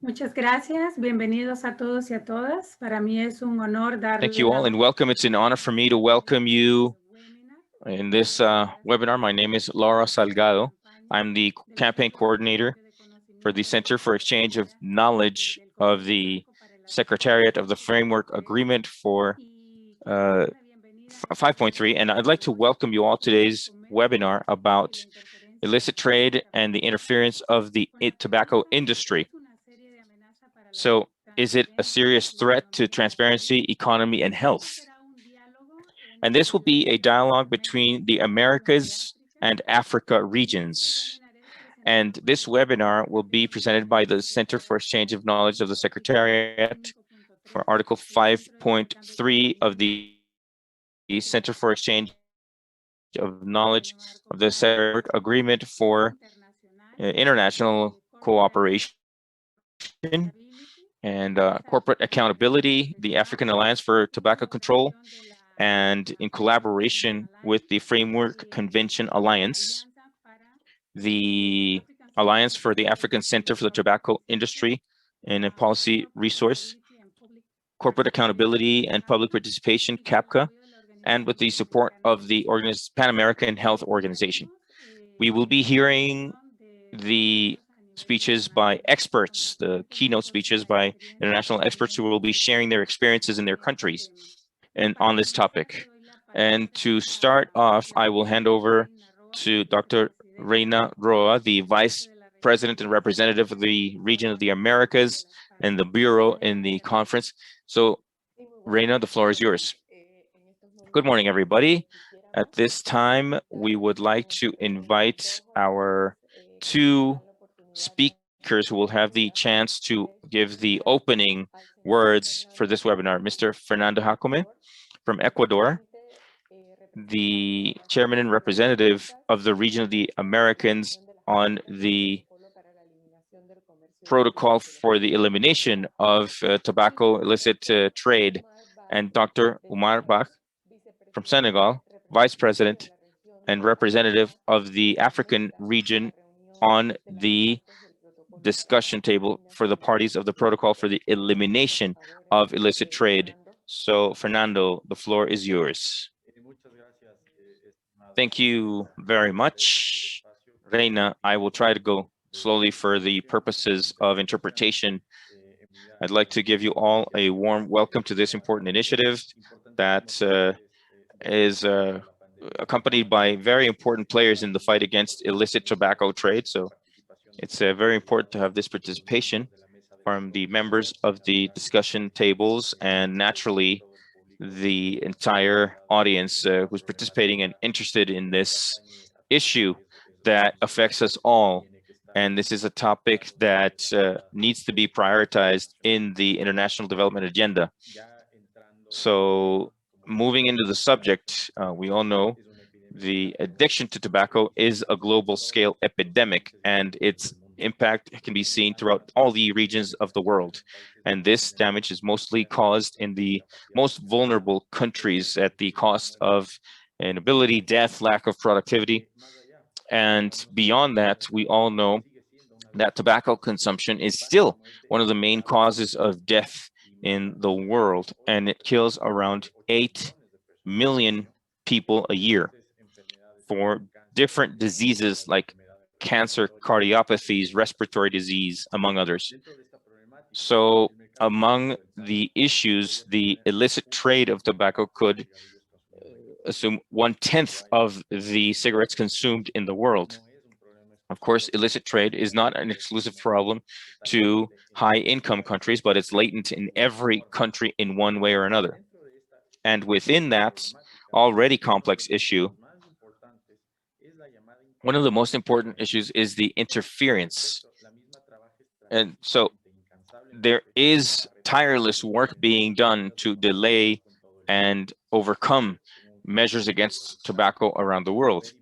Muchas gracias. Bienvenidos a todos y a todas. Para mí es un honor Thank darle you all la and welcome. It's an honor for me to welcome you in this webinar. My name is Laura Salgado. I'm the campaign coordinator for the Center for Exchange of Knowledge of the Secretariat of the Framework Agreement for 5.3, and I'd like to welcome you all to today's webinar about illicit trade and the interference of the tobacco industry. So, is it a serious threat to transparency, economy, and health? And this will be a dialogue between the Americas and Africa regions. And this webinar will be presented by the Center for Exchange of Knowledge of the Secretariat for Article 5.3 of the Center for Exchange of Knowledge of the Secretariat Agreement for International Cooperation and Corporate Accountability, the African Alliance for Tobacco Control, and in collaboration with the Framework Convention Alliance, the Alliance for the African Center for the Tobacco Industry and a Policy Resource, Corporate Accountability and Public Participation, CAPPA, and with the support of the Pan American Health Organization. We will be hearing the speeches by experts, the keynote speeches by international experts who will be sharing their experiences in their countries and on this topic. And to start off, I will hand over to Dr. Reina Roa, the Vice President and Representative of the Region of the Americas and the Bureau in the conference. So, Reina, the floor is yours. Good morning, everybody. At this time, we would like to invite our two speakers who will have the chance to give the opening words for this webinar. Mr. Fernando Jacome from Ecuador, the chairman and representative of the Region of the Americans on the protocol for the elimination of tobacco illicit trade, and Dr. Umar Bach from Senegal, vice president and representative of the African region on the discussion table for the parties of the protocol for the elimination of illicit trade. So, Fernando, the floor is yours. Thank you very much, Reina. I will try to go slowly for the purposes of interpretation. I'd like to give you all a warm welcome to this important initiative that is accompanied by very important players in the fight against illicit tobacco trade. So it's very important to have this participation from the members of the discussion tables and naturally the entire audience who's participating and interested in this issue that affects us all. And this is a topic that needs to be prioritized in the international development agenda. So moving into the subject, we all know the addiction to tobacco is a global scale epidemic, and its impact can be seen throughout all the regions of the world. And this damage is mostly caused in the most vulnerable countries at the cost of inability, death, lack of productivity. And beyond that, we all know that tobacco consumption is still one of the main causes of death in the world, and it kills around 8 million people a year for different diseases like cancer, cardiopathies, respiratory disease, among others. So among the issues, the illicit trade of tobacco could assume 1/10 of the cigarettes consumed in the world. Of course, illicit trade is not an exclusive problem to high-income countries, but it's latent in every country in one way or another. And within that already complex issue, one of the most important issues is the interference. And so there is tireless work being done to delay and overcome measures against tobacco around the world.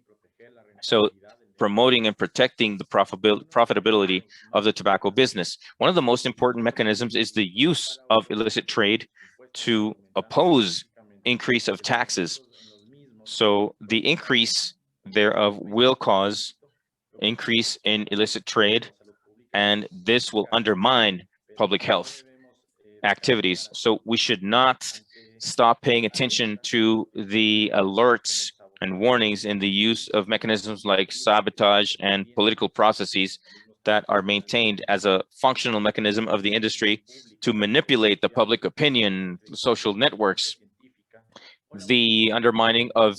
So promoting and protecting the profitability of the tobacco business. One of the most important mechanisms is the use of illicit trade to oppose increase of taxes. So the increase thereof will cause increase in illicit trade, and this will undermine public health activities. So we should not stop paying attention to the alerts and warnings in the use of mechanisms like sabotage and political processes that are maintained as a functional mechanism of the industry to manipulate the public opinion, social networks, the undermining of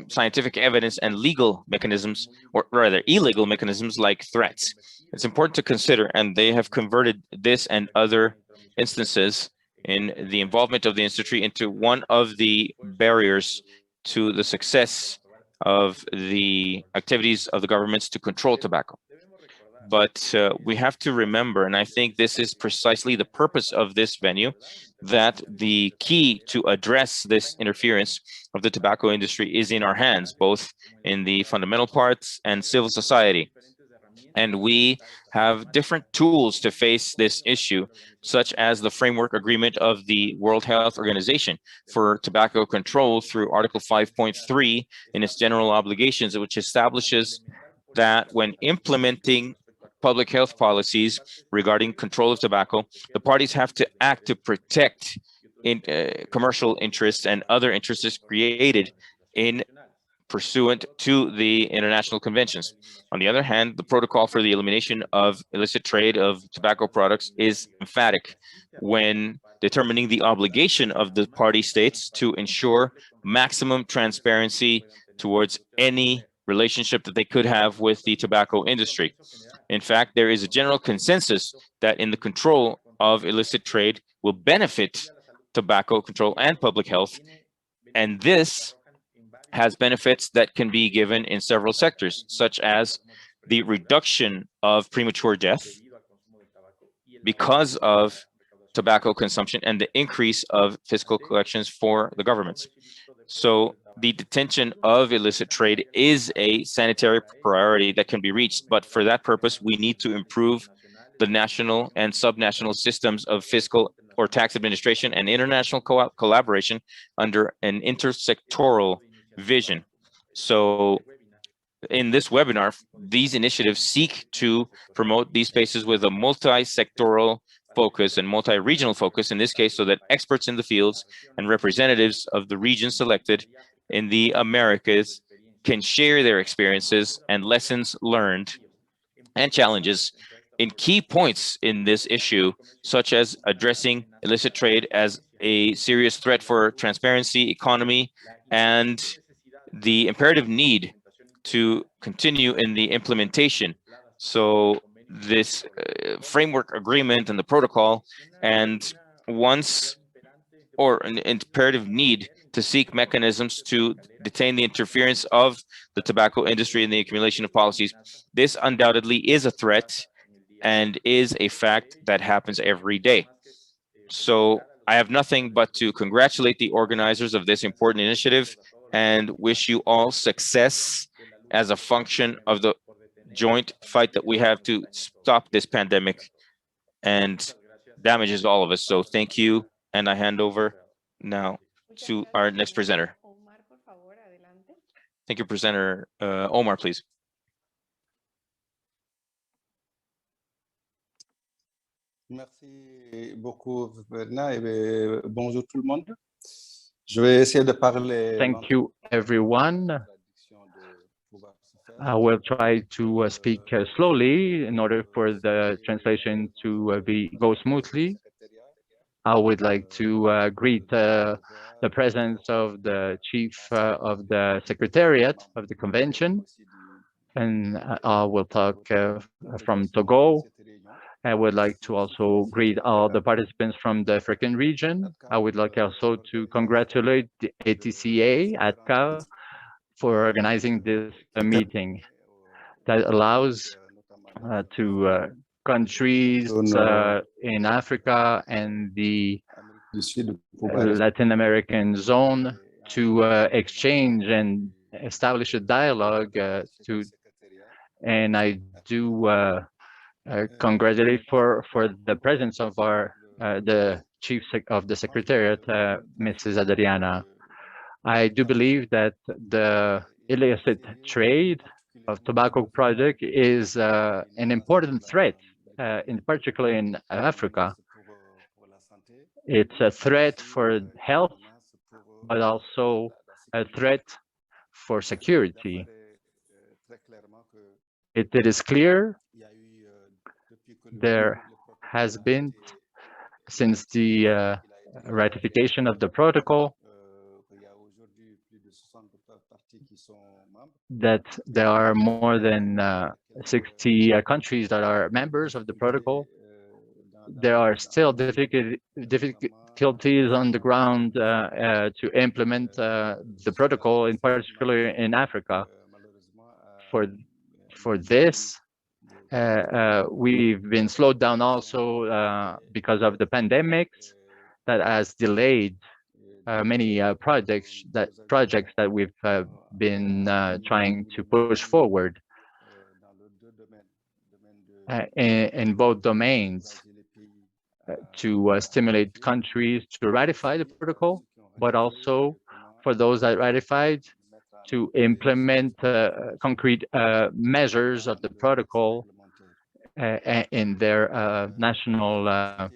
scientific evidence and legal mechanisms, or rather illegal mechanisms like threats. It's important to consider, and they have converted this and other instances in the involvement of the industry into one of the barriers to the success of the activities of the governments to control tobacco. But we have to remember, and I think this is precisely the purpose of this venue, that the key to address this interference of the tobacco industry is in our hands, both in the fundamental parts and civil society. And we have different tools to face this issue, such as the framework agreement of the World Health Organization for tobacco control through Article 5.3 in its general obligations, which establishes that when implementing public health policies regarding control of tobacco, the parties have to act to protect commercial interests and other interests created in pursuant to the international conventions. On the other hand, the protocol for the elimination of illicit trade of tobacco products is emphatic when determining the obligation of the party states to ensure maximum transparency towards any relationship that they could have with the tobacco industry. In fact, there is a general consensus that in the control of illicit trade will benefit tobacco control and public health, and this has benefits that can be given in several sectors, such as the reduction of premature death because of tobacco consumption and the increase of fiscal collections for the governments. So the detention of illicit trade is a sanitary priority that can be reached, but for that purpose, we need to improve the national and subnational systems of fiscal or tax administration and international collaboration under an intersectoral vision. So in this webinar, these initiatives seek to promote these spaces with a multi-sectoral focus and multi-regional focus, in this case, so that experts in the fields and representatives of the regions selected in the Americas can share their experiences and lessons learned and challenges in key points in this issue, such as addressing illicit trade as a serious threat for transparency, economy, and the imperative need to continue in the implementation. So this framework agreement and the protocol, and once, or an imperative need to seek mechanisms to detain the interference of the tobacco industry in the accumulation of policies. This undoubtedly is a threat and is a fact that happens every day. So I have nothing but to congratulate the organizers of this important initiative and wish you all success as a function of the joint fight that we have to stop this pandemic and damages all of us. So thank you, and I hand over now to our next presenter. Thank you, presenter. Omar, please. Merci beaucoup, Verna, et bonjour tout le monde. Je vais essayer de parler. Thank you, everyone. I will try to speak slowly in order for the translation to go smoothly. I would like to greet the presence of the chief of the Secretariat of the convention, and I will talk from Togo. I would like to also greet all the participants from the African region. I would like also to congratulate the ATCA, ATCA, for organizing this meeting that allows to countries in Africa and the Latin American zone to exchange and establish a dialogue and I do congratulate for the presence of our the chief of the Secretariat, Mrs. Adriana. I do believe that the illicit trade of tobacco product is an important threat in particular in Africa. It's a threat for health, but also a threat for security. It is clear there has been, since the ratification of the protocol, that there are more than 60 countries that are members of the protocol. There are still difficulties on the ground to implement the protocol, in particular in Africa. For this, we've been slowed down also because of the pandemic that has delayed many projects that we've been trying to push forward in both domains to stimulate countries to ratify the protocol, but also for those that ratified to implement concrete measures of the protocol in their national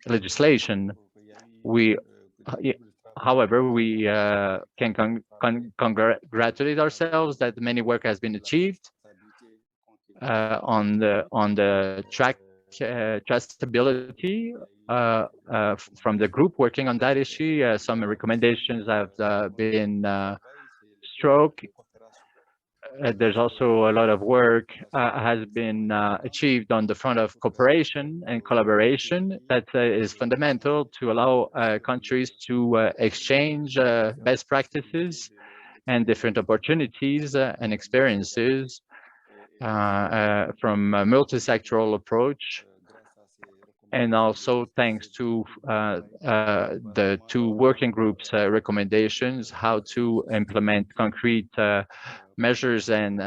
legislation. However, we can congratulate ourselves that many work has been achieved on the trustability from the group working on that issue. Some recommendations have been struck. There's also a lot of work has been achieved on the front of cooperation and collaboration that is fundamental to allow countries to exchange best practices and different opportunities and experiences from a multi-sectoral approach. And also thanks to the two working groups' recommendations, how to implement concrete measures and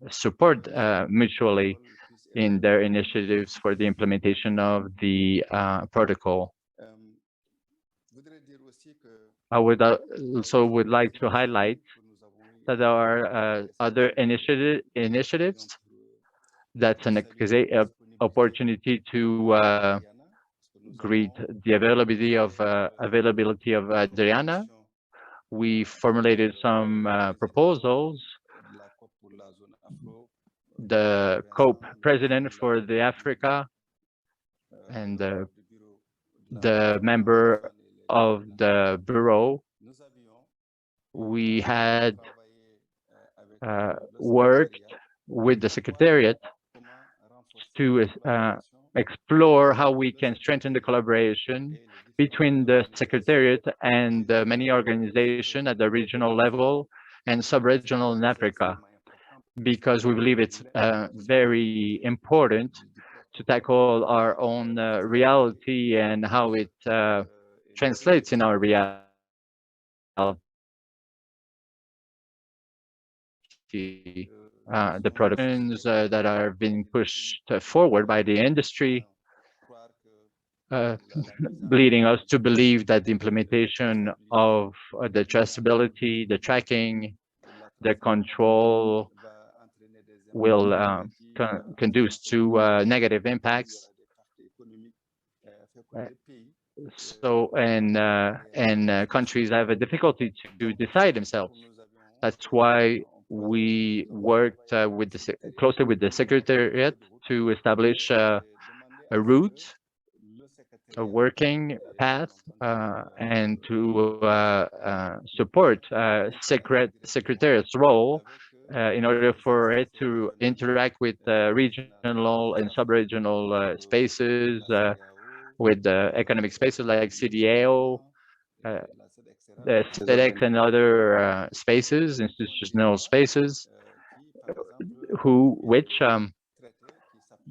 support mutually in their initiatives for the implementation of the protocol. I would also like to highlight that there are other initiatives. That's an opportunity to greet the availability of Adriana. We formulated some proposals. The COPE president for the Africa and the member of the bureau, we had worked with the Secretariat to explore how we can strengthen the collaboration between the Secretariat and many organizations at the regional level and sub-regional in Africa, because we believe it's very important to tackle our own reality and how it translates in our reality. The productions that are being pushed forward by the industry, leading us to believe that the implementation of the traceability, the tracking, the control will conduce to negative impacts. So, and countries have a difficulty to decide themselves. That's why we worked closely with the Secretariat to establish a route, a working path, and to support Secretariat's role in order for it to interact with regional and sub-regional spaces, with economic spaces like CDAO, the SEDEX and other spaces, institutional spaces, which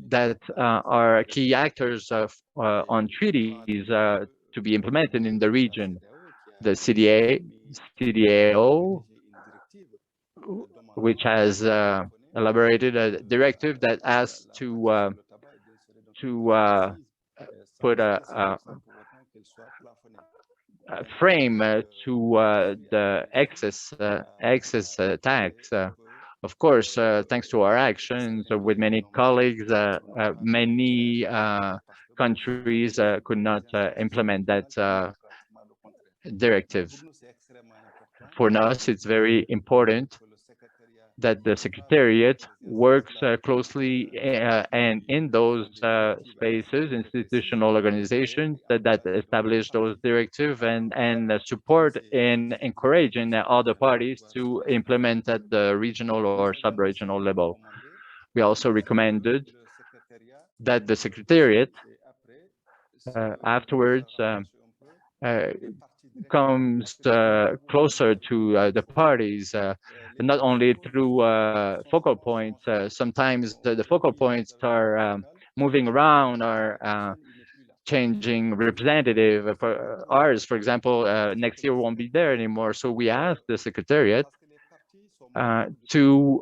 that are key actors on treaties to be implemented in the region. The CDAO, which has elaborated a directive that asks to put a frame to the excess tax Of course, thanks to our actions with many colleagues, many countries could not implement that directive. For us, it's very important that the Secretariat works closely and in those spaces, institutional organizations that establish those directives and support and encouraging other parties to implement at the regional or sub-regional level. We also recommended that the Secretariat afterwards comes closer to the parties, not only through focal points. Sometimes the focal points are moving around or changing representative. For ours, for example, next year won't be there anymore. So we asked the Secretariat to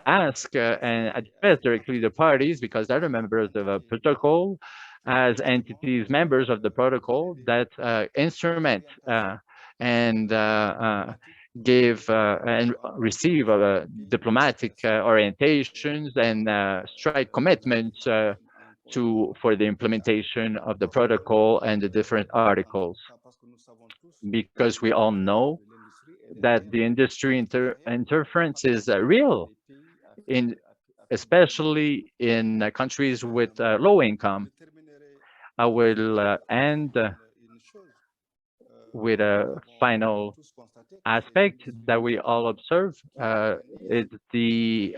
ask and address directly the parties, because they're members of a protocol, as entities members of the protocol that instrument and give and receive diplomatic orientations and strike commitments for the implementation of the protocol and the different articles. Because we all know that the industry interference is real, especially in countries with low income. I will end with a final aspect that we all observe. It's the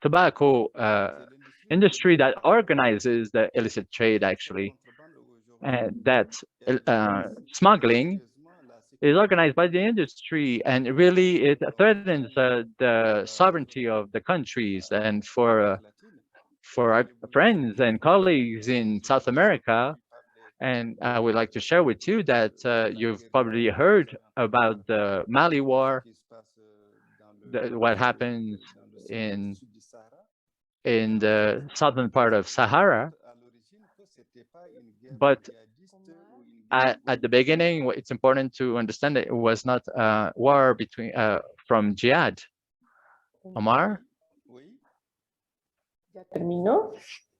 tobacco industry that organizes the illicit trade, actually. That smuggling is organized by the industry, and really it threatens the sovereignty of the countries. And for our friends and colleagues in South America, and I would like to share with you that you've probably heard about the Mali war, what happens in the southern part of Sahara. But at the beginning, it's important to understand that it was not a war between from jihad. Omar?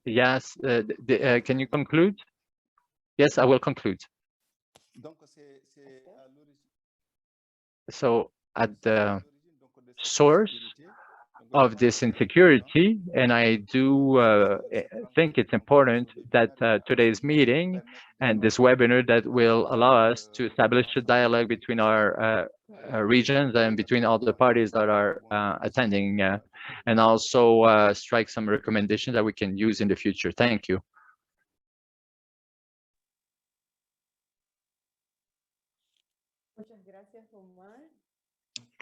Yes, can you conclude? Yes, I will conclude. So at the source of this insecurity, and I do think it's important that today's meeting and this webinar that will allow us to establish a dialogue between our regions and between all the parties that are attending, and also strike some recommendations that we can use in the future. Thank you.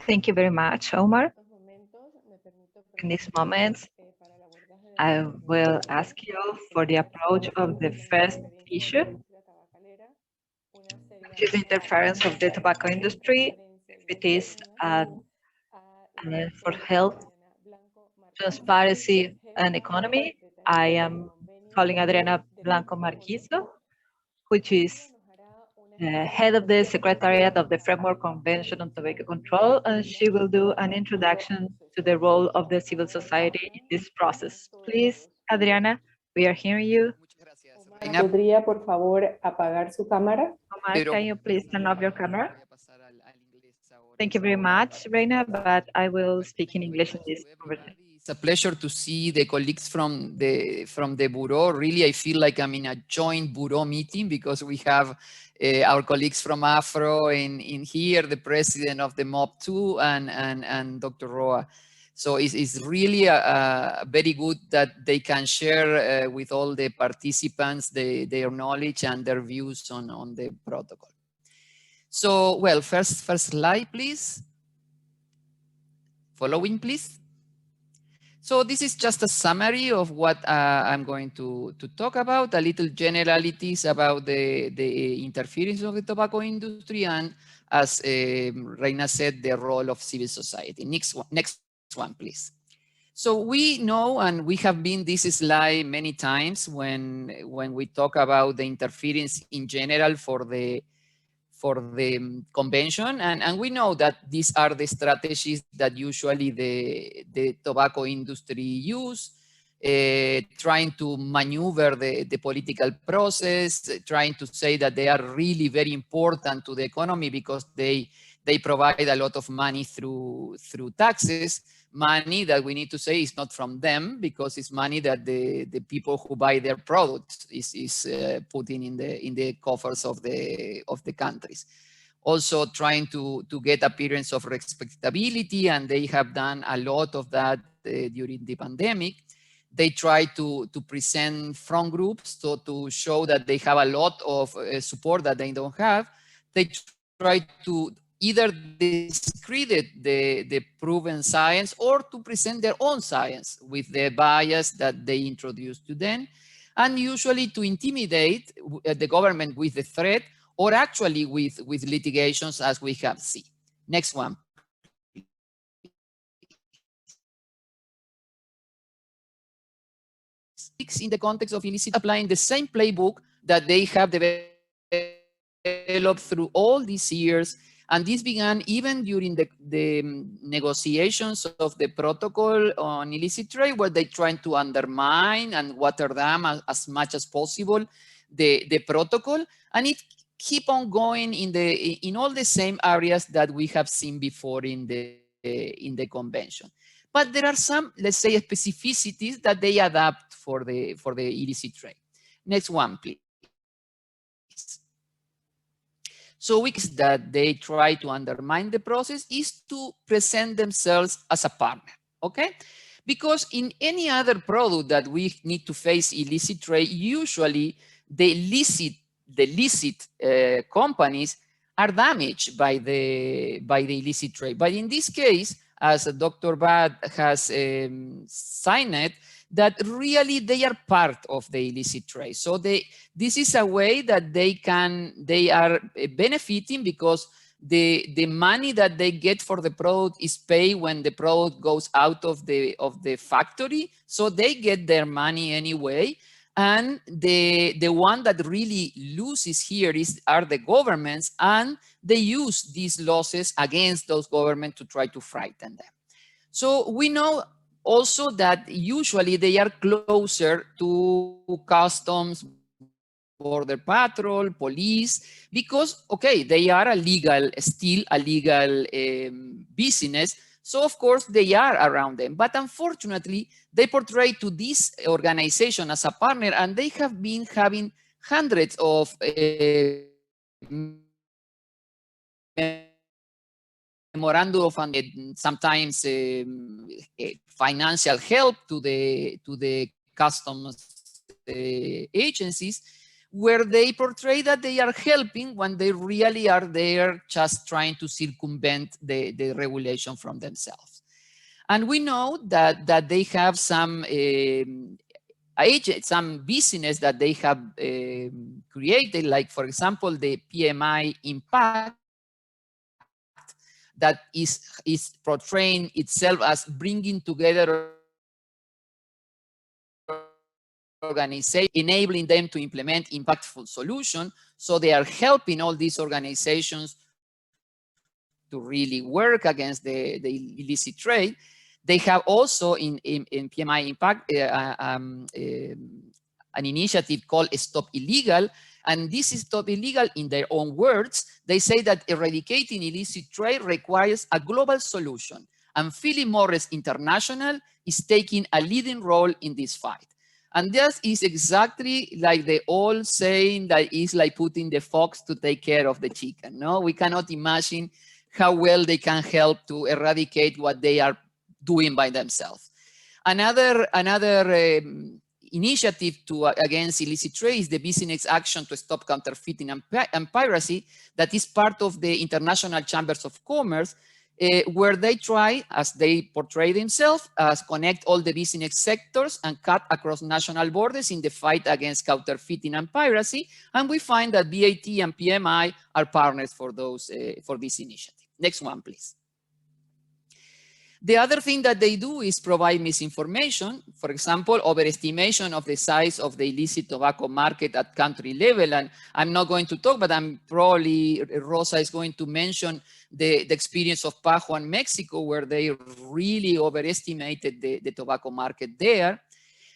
Thank you very much, Omar. In this moment, I will ask you for the approach of the first issue, which is the interference of the tobacco industry. It is for health, transparency, and economy. I am calling Adriana Blanco Marquizo, which is head of the Secretariat of the Framework Convention on Tobacco Control, and she will do an introduction to the role of the civil society in this process. Please, Adriana, we are hearing you. ¿Podría, por favor, apagar su cámara? Omar, can you please turn off your camera? Thank you very much, Reina, but I will speak in English in this conversation. It's a pleasure to see the colleagues from the Bureau. Really, I feel like I'm in a joint Bureau meeting because we have our colleagues from Afro in here, the president of the MOB2 and Dr. Roa. So it's really very good that they can share with all the participants their knowledge and their views on the protocol. So, well, first slide, please. Following, please. So this is just a summary of what I'm going to talk about, a little generalities about the interference of the tobacco industry, and as Reina said, the role of civil society. Next one, please. So we know, and we have been this slide many times when we talk about the interference in general for convention. And we know that these are the strategies that usually the tobacco industry use, trying to maneuver the political process, trying to say that they are really very important to the economy because they provide a lot of money through taxes, money that we need to say is not from them because it's money that the people who buy their products is putting in the coffers of the countries. Also trying to get appearance of respectability, and they have done a lot of that during the pandemic. They try to present front groups to show that they have a lot of support that they don't have. They try to either discredit the proven science or to present their own science with the bias that they introduce to them, and usually to intimidate the government with the threat or actually with litigations, as we have seen. Next one. In the context of illicit, applying the same playbook that they have developed through all these years. And this began even during the negotiations of the protocol on illicit trade, where they tried to undermine and water down as much as possible the protocol. And it keep on going in all the same areas that we have seen before in the convention. But there are some, let's say, specificities that they adapt for the illicit trade. Next one, please. So that they try to undermine the process is to present themselves as a partner, okay? Because in any other product that we need to face illicit trade, usually the illicit companies are damaged by the illicit trade. But in this case, as Dr. Bad has signed it, that really they are part of the illicit trade. So this is a way that they are benefiting because the money that they get for the product is paid when the product goes out of the factory. So they get their money anyway. And the one that really loses here are the governments, and they use these losses against those governments to try to frighten them. So we know also that usually they are closer to customs, border patrol, police, because, okay, they are still a legal business. So of course they are around them, but unfortunately they portray to this organization as a partner, and they have been having hundreds of memorandum of sometimes financial help to the customs agencies, where they portray that they are helping when they really are there just trying to circumvent the regulation from themselves. And we know that they have some business that they have created, like, for example, the PMI impact, that is portraying itself as bringing together organizations, enabling them to implement impactful solutions. So they are helping all these organizations to really work against the illicit trade. They have also in PMI Impact an initiative called Stop Illegal. And this is Stop Illegal in their own words. They say that eradicating illicit trade requires a global solution. And Philip Morris International is taking a leading role in this fight. And that is exactly like the old saying that is like putting the fox to take care of the chicken. No, we cannot imagine how well they can help to eradicate what they are doing by themselves. Another initiative against illicit trade is the Business Action to Stop Counterfeiting and Piracy, that is part of the International Chambers of Commerce, where they try, as they portray themselves, as connect all the business sectors and cut across national borders in the fight against counterfeiting and piracy. And we find that BAT and PMI are partners for this initiative. Next one, please. The other thing that they do is provide misinformation. For example, overestimation of the size of the illicit tobacco market at country level. And I'm not going to talk, but I'm probably, Rosa is going to mention the experience of Pajo and Mexico, where they really overestimated the tobacco market there.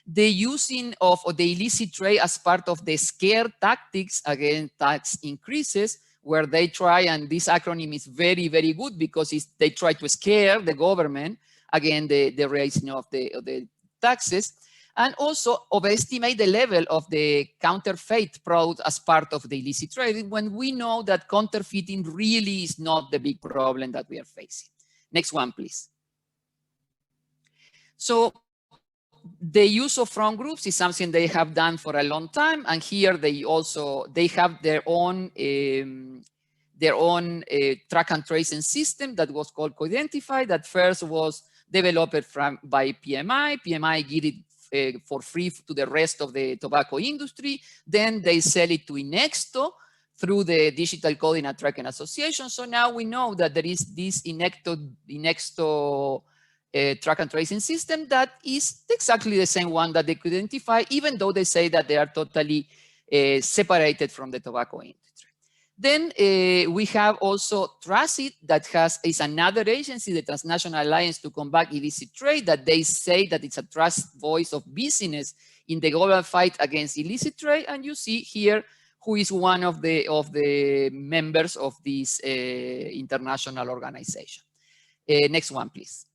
The using of the illicit trade as part of the scare tactics against tax increases, where they try, and this acronym is very, very good because they try to scare the government against the raising of the taxes, and also overestimate the level of the counterfeit product as part of the illicit trade, when we know that counterfeiting really is not the big problem that we are facing. Next one, please. So the use of front groups is something they have done for a long time, and here they have their own track and tracing system that was called Co-Identify, that first was developed by PMI. PMI gave it for free to the rest of the tobacco industry. Then they sell it to Inexto through the Digital Coding and Tracking Association. So now we know that there is this Inexto track and tracing system that is exactly the same one that they could identify, even though they say that they are totally separated from the tobacco industry. Then we have also TRACIT, that is another agency, the Transnational Alliance to Combat Illicit Trade, that they say that it's a trust voice of business in the global fight against illicit trade. And you see here who is one of the members of this international organization. Next one, please.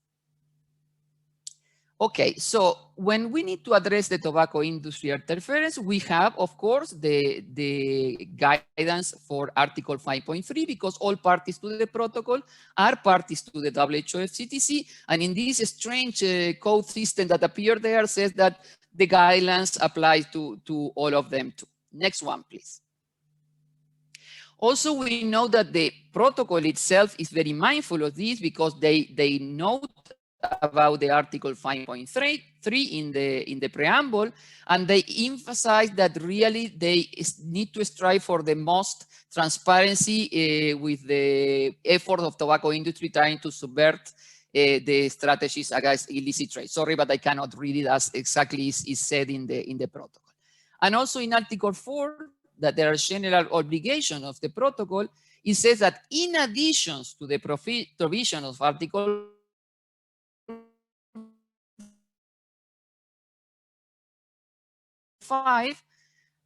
Okay, so when we need to address the tobacco industry interference, we have, of course, the guidance for Article 5.3, because all parties to the protocol are parties to the WHO FCTC. And in this strange code system that appeared there says that the guidelines apply to all of them too. Next one, please. Also, we know that the protocol itself is very mindful of this, because they note about the Article 5.3 in the preamble, and they emphasize that really they need to strive for the most transparency with the effort of tobacco industry trying to subvert the strategies against illicit trade. Sorry, but I cannot read it as exactly is said in the protocol. And also in Article 4, that there are general obligations of the protocol, it says that in addition to the provision of Article 5,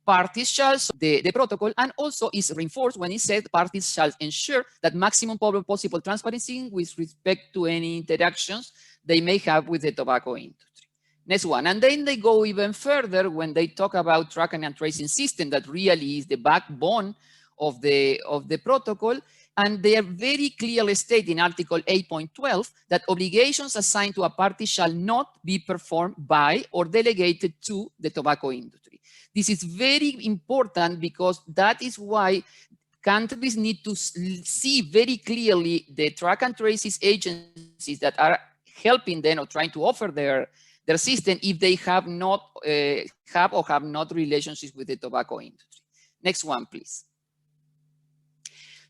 parties shall, the protocol, and also is reinforced when it says parties shall ensure that maximum possible transparency with respect to any interactions they may have with the tobacco industry. Next one, and then they go even further when they talk about tracking and tracing system that really is the backbone of the protocol. And they are very clearly stated in Article 8.12 that obligations assigned to a party shall not be performed by or delegated to the tobacco industry. This is very important, because that is why countries need to see very clearly the track and traces agencies that are helping them or trying to offer their system, if they have not have not relationships with the tobacco industry. Next one, please.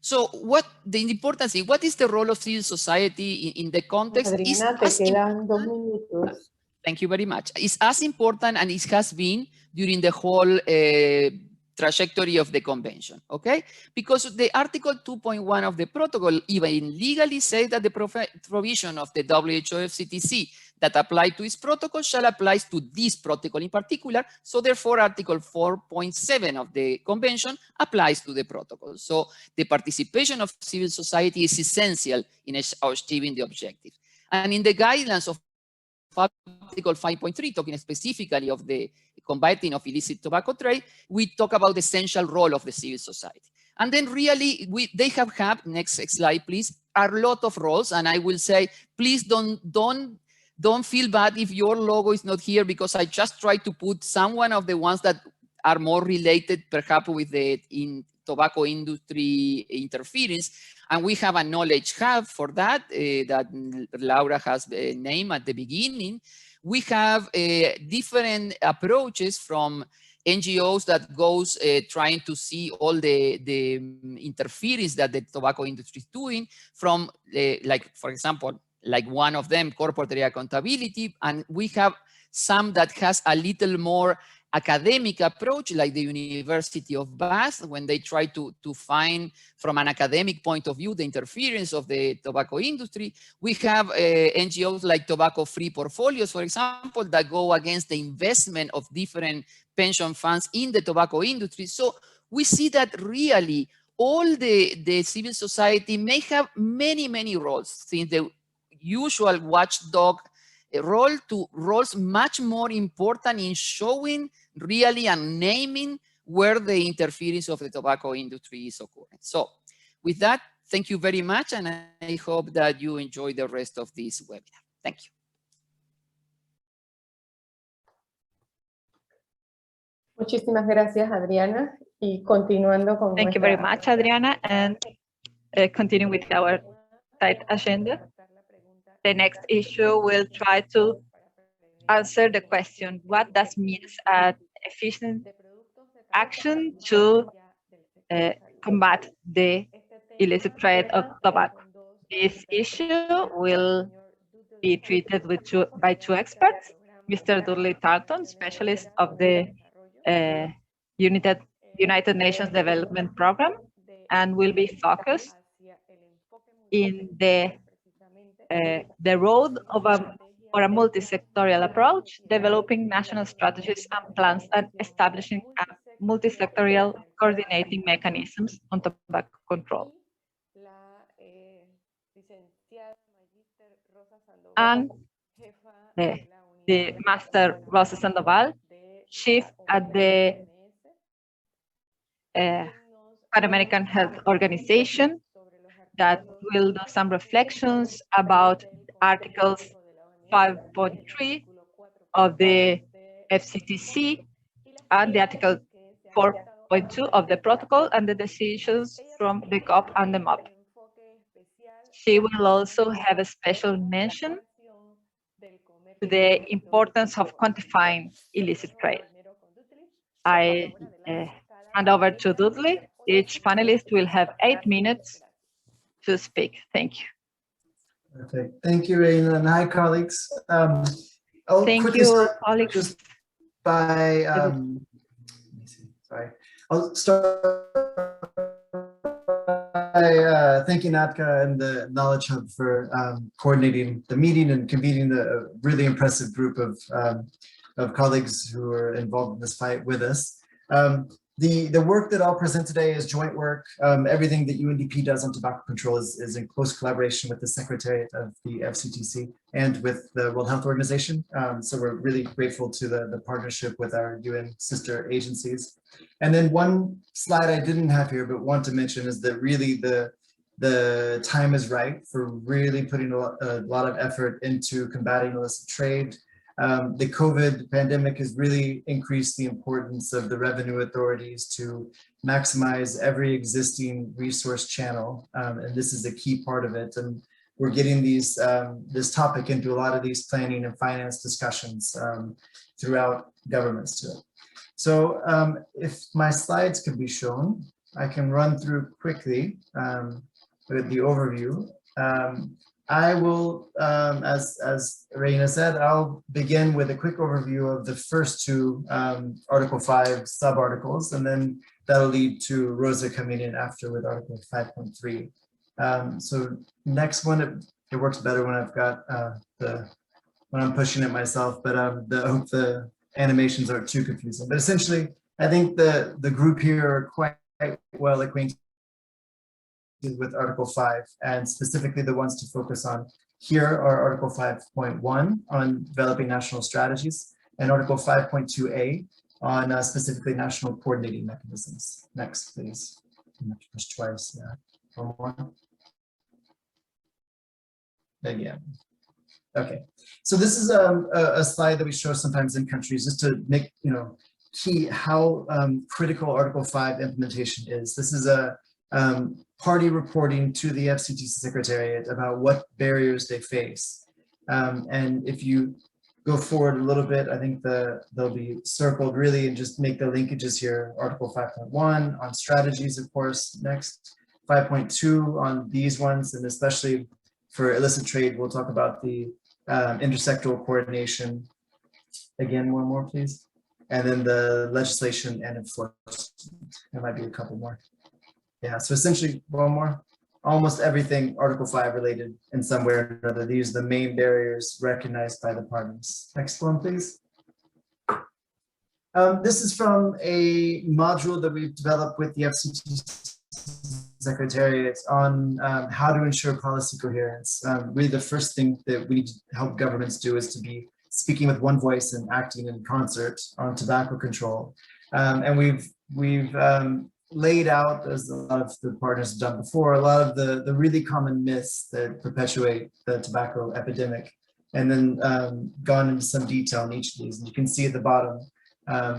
So what the importance is, what is the role of civil society in the context? Adriana, te quedan 2 minutos. Thank you very much. It's as important, and it has been during the whole trajectory of the convention, okay? Because the Article 2.1 of the protocol even legally says that the provision of the WHO FCTC that apply to its protocol shall apply to this protocol in particular. So therefore, Article 4.7 of the convention applies to the protocol. So the participation of civil society is essential in achieving the objective. And in the guidelines of Article 5.3, talking specifically of the combating of illicit tobacco trade, we talk about the essential role of the civil society. And then really, they have had, next slide, please, a lot of roles. And I will say, please don't feel bad if your logo is not here, because I just tried to put some one of the ones that are more related perhaps with the tobacco industry interference. And we have a knowledge hub for that, that Laura has named at the beginning. We have different approaches from NGOs that goes trying to see all the interference that the tobacco industry is doing, from like, for example, like one of them, corporate area accountability, and we have some that has a little more academic approach, like the University of Bath, when they try to find from an academic point of view the interference of the tobacco industry. We have NGOs like tobacco-free portfolios, for example, that go against the investment of different pension funds in the tobacco industry. So we see that really all the civil society may have many roles, since the usual watchdog role to roles much more important in showing really and naming where the interference of the tobacco industry is occurring. So with that, thank you very much, and I hope that you enjoy the rest of this webinar. Thank you. Muchísimas gracias, Adriana. Y continuando con Thank you very much, Adriana, and continue with our tight agenda. The next issue will try to answer the question, what does means an efficient action to combat the illicit trade of tobacco? This issue will be treated by two experts, Mr. Dudley Tarleton, specialist of the United Nations Development Program, and will be focused in the road of for a multi-sectorial approach, developing national strategies and plans, and establishing a multi-sectorial coordinating mechanisms on tobacco control. And the Master Rosa Sandoval, chief at the Pan-American Health Organization, that will do some reflections about Articles 5.3 of the FCTC and the Article 4.2 of the protocol and the decisions from the COP and the MOP. She will also have a special mention to the importance of quantifying illicit trade. I hand over to Dudley. Each panelist will have 8 minutes to speak. Thank you. Perfect. Thank you, Reina, and hi, colleagues. Thank you, colleagues. Just by, sorry, I'll start by thanking ATCA and the Knowledge Hub for coordinating the meeting and convening the really impressive group of colleagues who are involved in this fight with us. The work that I'll present today is joint work. Everything that UNDP does on tobacco control is in close collaboration with the Secretariat of the FCTC and with the World Health Organization. So we're really grateful to the partnership with our UN sister agencies. And then one slide I didn't have here, but want to mention is that really the time is right for really putting a lot of effort into combating illicit trade. The COVID pandemic has really increased the importance of the revenue authorities to maximize every existing resource channel, and this is a key part of it. And we're getting these this topic into a lot of these planning and finance discussions throughout governments too. So if my slides could be shown, I can run through quickly with the overview. I will, as Reina said, I'll begin with a quick overview of the first two Article 5 sub-articles, and then that'll lead to Rosa coming in after with Article 5.3. So next one, it works better when I've got when I'm pushing it myself, but I hope the animations aren't too confusing. But essentially, I think the group here are quite well acquainted with Article 5, and specifically the ones to focus on here are Article 5.1 on developing national strategies and Article 5.2a on specifically national coordinating mechanisms. Next, please. I'm going to push twice. Yeah. One more. Again. Okay. So this is a slide that we show sometimes in countries just to make key how critical Article 5 implementation is. This is a party reporting to the FCTC Secretariat about what barriers they face. And if you go forward a little bit, I think they'll be circled really and just make the linkages here. Article 5.1 on strategies, of course, next. 5.2 on these ones, and especially for illicit trade, we'll talk about the intersectoral coordination. Again, one more, please. And then the legislation and enforcement. There might be a couple more. Yeah, so essentially one more. Almost everything Article 5 related in some way or another. These are the main barriers recognized by the partners. Next one, please. This is from a module that we've developed with the FCTC Secretariat on how to ensure policy coherence. Really the first thing that we need to help governments do is to be speaking with one voice and acting in concert on tobacco control. And we've laid out, as a lot of the partners have done before, a lot of the really common myths that perpetuate the tobacco epidemic, and then gone into some detail on each of these. And you can see at the bottom,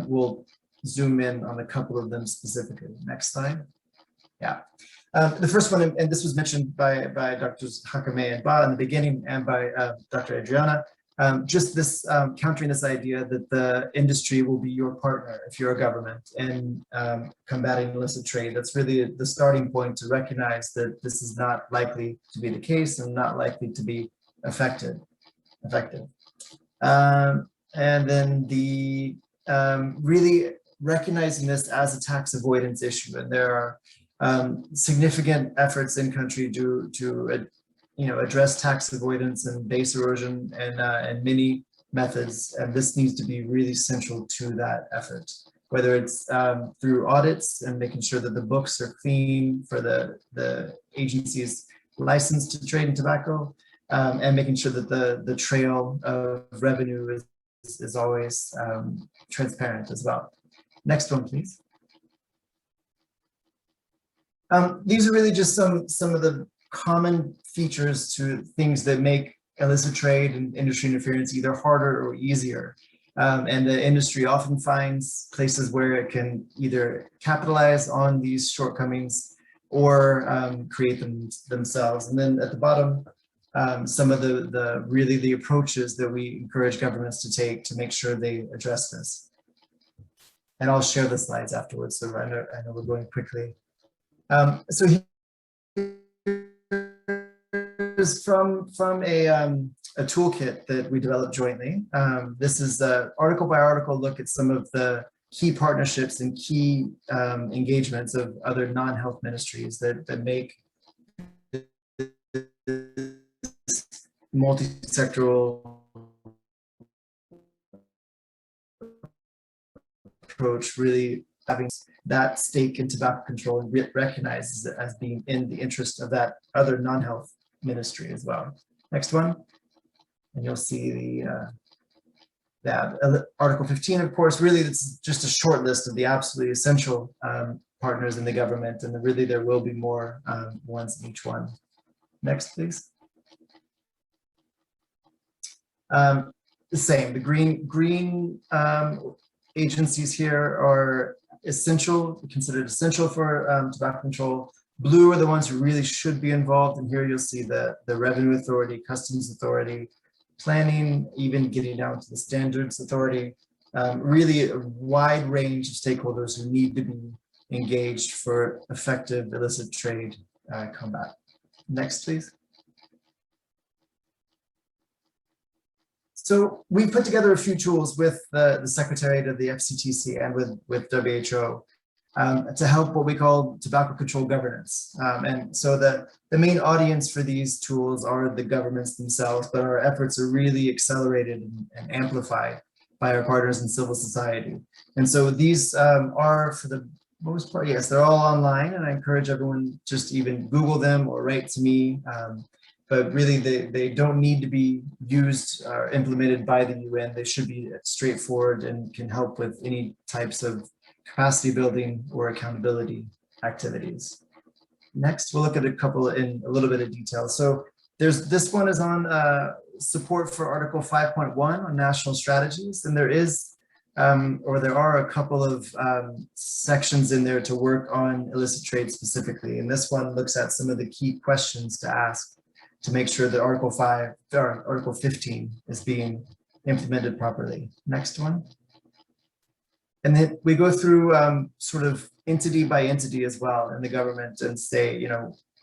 we'll zoom in on a couple of them specifically. Next slide. Yeah. The first one, and this was mentioned by Drs. Hakame and Ba in the beginning, and by Dr. Adriana, just this countering this idea that the industry will be your partner if you're a government in combating illicit trade. That's really the starting point to recognize that this is not likely to be the case and not likely to be effective. And then the really recognizing this as a tax avoidance issue, and there are significant efforts in country to address tax avoidance and base erosion and many methods, and this needs to be really central to that effort, whether it's through audits and making sure that the books are clean for the agencies licensed to trade in tobacco, and making sure that the trail of revenue is always transparent as well. Next one, please. These are really just some of the common features to things that make illicit trade and industry interference either harder or easier. And the industry often finds places where it can either capitalize on these shortcomings or create them themselves. And then at the bottom, some of the approaches that we encourage governments to take to make sure they address this. And I'll share the slides afterwards, so I know we're going quickly. So here's from a toolkit that we developed jointly. This is the article by article look at some of the key partnerships and key engagements of other non-health ministries that make multi-sectoral approach really having that stake in tobacco control and recognizes it as being in the interest of that other non-health ministry as well. Next one, and you'll see that Article 15, of course, really it's just a short list of the absolutely essential partners in the government, and really there will be more ones in each one. Next, please. The same, the green agencies here are essential, considered essential for tobacco control. Blue are the ones who really should be involved, and here you'll see the Revenue Authority, Customs Authority, Planning, even getting down to the Standards Authority. Really a wide range of stakeholders who need to be engaged for effective illicit trade combat. Next, please. So we put together a few tools with the Secretariat of the FCTC and with WHO to help what we call tobacco control governance. And so the main audience for these tools are the governments themselves, but our efforts are really accelerated and amplified by our partners in civil society. And so these are, for the most part, yes, they're all online, and I encourage everyone just even Google them or write to me. But really, they don't need to be used or implemented by the UN. They should be straightforward and can help with any types of capacity building or accountability activities. Next, we'll look at a couple in a little bit of detail. So this one is on support for Article 5.1 on national strategies, and there are a couple of sections in there to work on illicit trade specifically. And this one looks at some of the key questions to ask to make sure that Article 15 is being implemented properly. Next one. And then we go through sort of entity by entity as well in the government and say,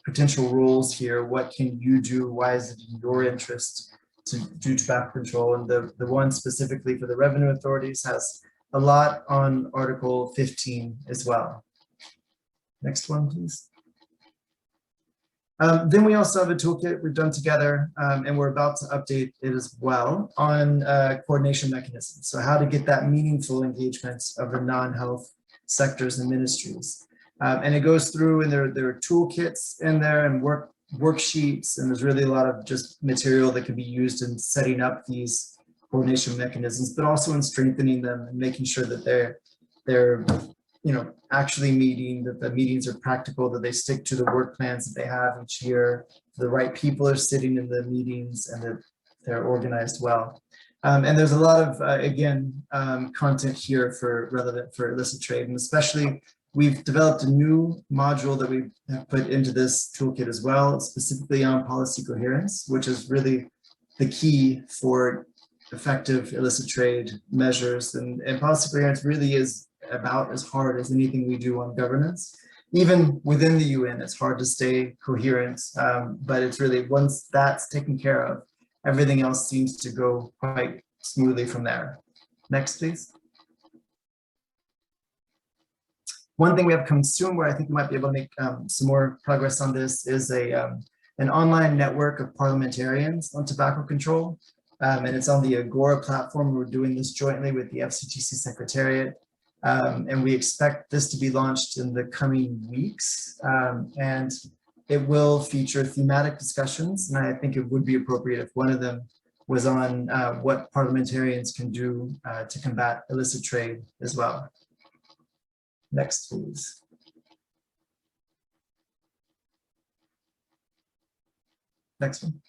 potential roles here. What can you do? Why is it in your interest to do tobacco control? And the one specifically for the revenue authorities has a lot on Article 15 as well. Next one, please. Then we also have a toolkit we've done together, and we're about to update it as well on coordination mechanisms. So how to get that meaningful engagement of the non-health sectors and ministries. And it goes through, and there are toolkits in there and worksheets, and there's really a lot of just material that can be used in setting up these coordination mechanisms, but also in strengthening them and making sure that they're actually meeting, that the meetings are practical, that they stick to the work plans that they have each year, the right people are sitting in the meetings, and that they're organized well. And there's a lot of, content here relevant for illicit trade, and especially we've developed a new module that we have put into this toolkit as well, specifically on policy coherence, which is really the key for effective illicit trade measures. And policy coherence really is about as hard as anything we do on governance. Even within the UN, it's hard to stay coherent, but it's really, once that's taken care of, everything else seems to go quite smoothly from there. Next, please. One thing we have coming soon, where I think we might be able to make some more progress on this, is an online network of parliamentarians on tobacco control. And it's on the Agora platform. We're doing this jointly with the FCTC Secretariat. And we expect this to be launched in the coming weeks. And it will feature thematic discussions. And I think it would be appropriate if one of them was on what parliamentarians can do to combat illicit trade as well. Next, please. Next one.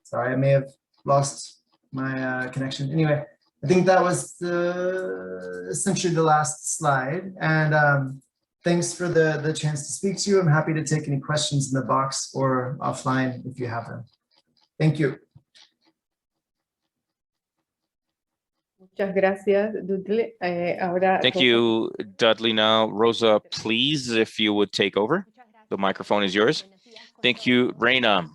Sorry, I may have lost my connection. Anyway, I think that was essentially the last slide. And thanks for the chance to speak to you. I'm happy to take any questions in the box or offline if you have them. Thank you. Muchas gracias, Dudley. Thank you, Dudley. Now, Rosa, please, if you would take over. The microphone is yours. Thank you, Reina.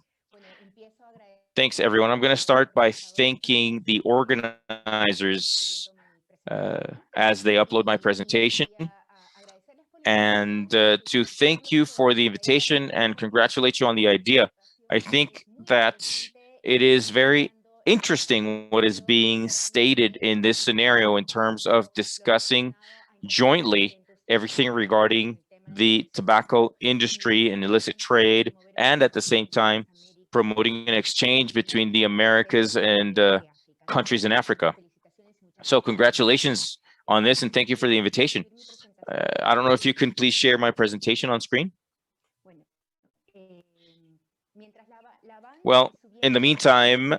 Thanks, everyone. I'm going to start by thanking the organizers as they upload my presentation, and to thank you for the invitation and congratulate you on the idea. I think that it is very interesting what is being stated in this scenario in terms of discussing jointly everything regarding the tobacco industry and illicit trade, and at the same time promoting an exchange between the Americas and countries in Africa. So congratulations on this, and thank you for the invitation. I don't know if you can please share my presentation on screen. Well, in the meantime,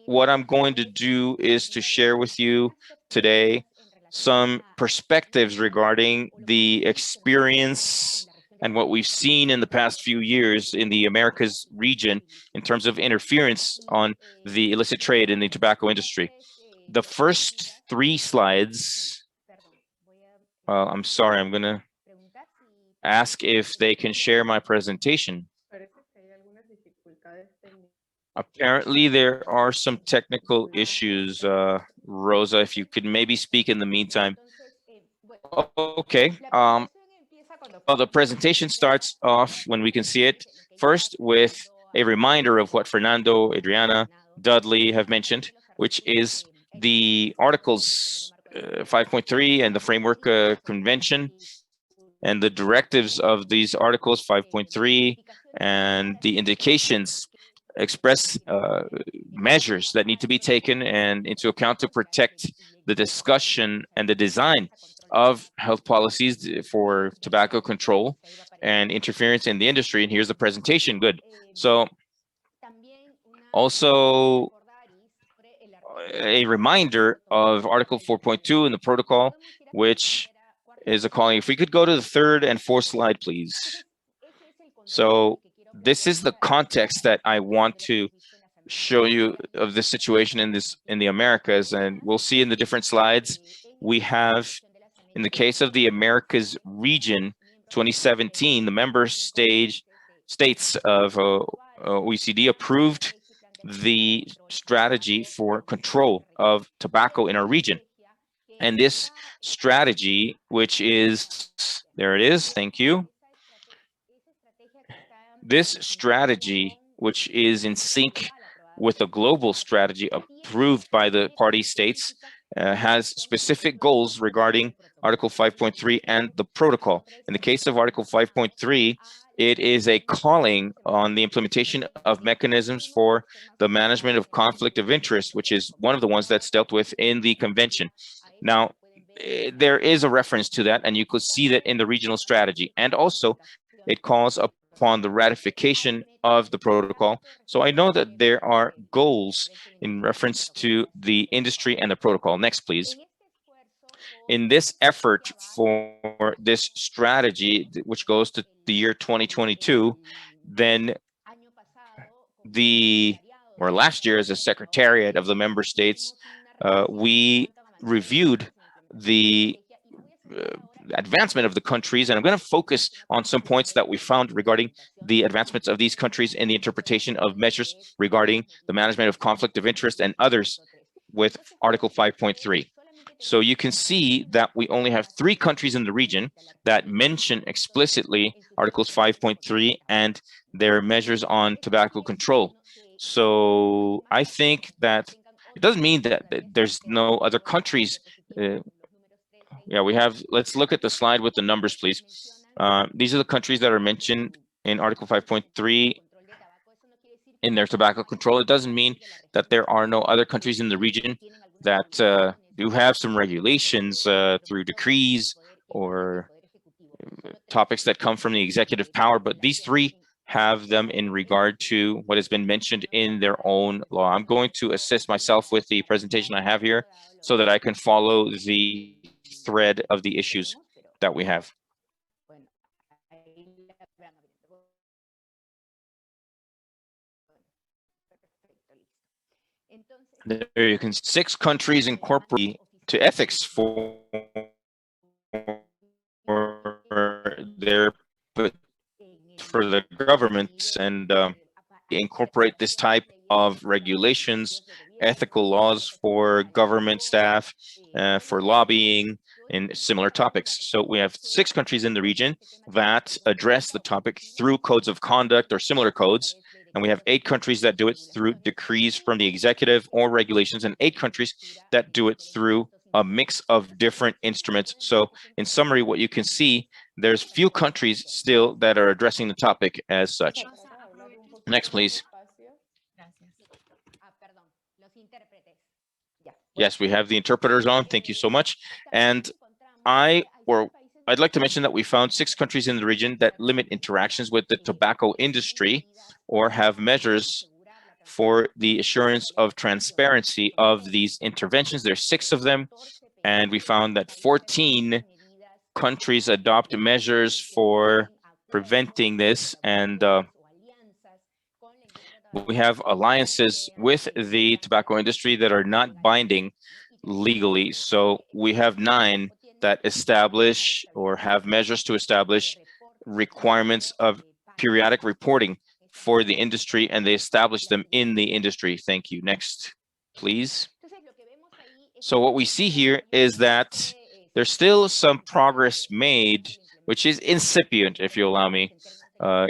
what I'm going to do is to share with you today some perspectives regarding the experience and what we've seen in the past few years in the Americas region in terms of interference on the illicit trade in the tobacco industry. The first 3 slides, I'm sorry, I'm going to ask if they can share my presentation. Apparently, there are some technical issues. Rosa, if you could maybe speak in the meantime. Okay. Well, the presentation starts off, when we can see it, first with a reminder of what Fernando, Adriana, Dudley have mentioned, which is the Articles 5.3 and the Framework Convention, and the directives of these Articles 5.3 and the indications express measures that need to be taken and into account to protect the discussion and the design of health policies for tobacco control and interference in the industry. And here's the presentation. Good. So also a reminder of Article 4.2 in the protocol, which is a calling. If we could go to the 3rd and 4th slide, please. So this is the context that I want to show you of this situation in the Americas, and we'll see in the different slides we have, in the case of the Americas region, 2017, the member states of OECD approved the strategy for control of tobacco in our region. And this strategy, which is, there it is, thank you. This strategy, which is in sync with the global strategy approved by the party states, has specific goals regarding Article 5.3 and the protocol. In the case of Article 5.3, it is a calling on the implementation of mechanisms for the management of conflict of interest, which is one of the ones that's dealt with in the convention. Now, there is a reference to that, and you could see that in the regional strategy. And also, it calls upon the ratification of the protocol. So I know that there are goals in reference to the industry and the protocol. Next, please. In this effort for this strategy, which goes to the year 2022, then last year as a Secretariat of the member states, we reviewed the advancement of the countries, and I'm going to focus on some points that we found regarding the advancements of these countries in the interpretation of measures regarding the management of conflict of interest and others with Article 5.3. So you can see that we only have 3 countries in the region that mention explicitly Articles 5.3 and their measures on tobacco control. So I think that it doesn't mean that there's no other countries. Yeah, we have, let's look at the slide with the numbers, please. These are the countries that are mentioned in Article 5.3 in their tobacco control. It doesn't mean that there are no other countries in the region that do have some regulations through decrees or topics that come from the executive power, but these 3 have them in regard to what has been mentioned in their own law. I'm going to assist myself with the presentation I have here so that I can follow the thread of the issues that we have. There you can 6 countries incorporate to ethics for the governments and incorporate this type of regulations, ethical laws for government staff, for lobbying, and similar topics. So we have 6 countries in the region that address the topic through codes of conduct or similar codes. And we have 8 countries that do it through decrees from the executive or regulations, and 8 countries that do it through a mix of different instruments. So in summary, what you can see, there's few countries still that are addressing the topic as such. Next, please. Yes, we have the interpreters on. Thank you so much. And I'd like to mention that we found 6 countries in the region that limit interactions with the tobacco industry or have measures for the assurance of transparency of these interventions. There's 6 of them, and we found that 14 countries adopt measures for preventing this, and we have alliances with the tobacco industry that are not binding legally. So we have 9 that establish or have measures to establish requirements of periodic reporting for the industry, and they establish them in the industry. Thank you. Next, please. So what we see here is that there's still some progress made, which is incipient, if you allow me,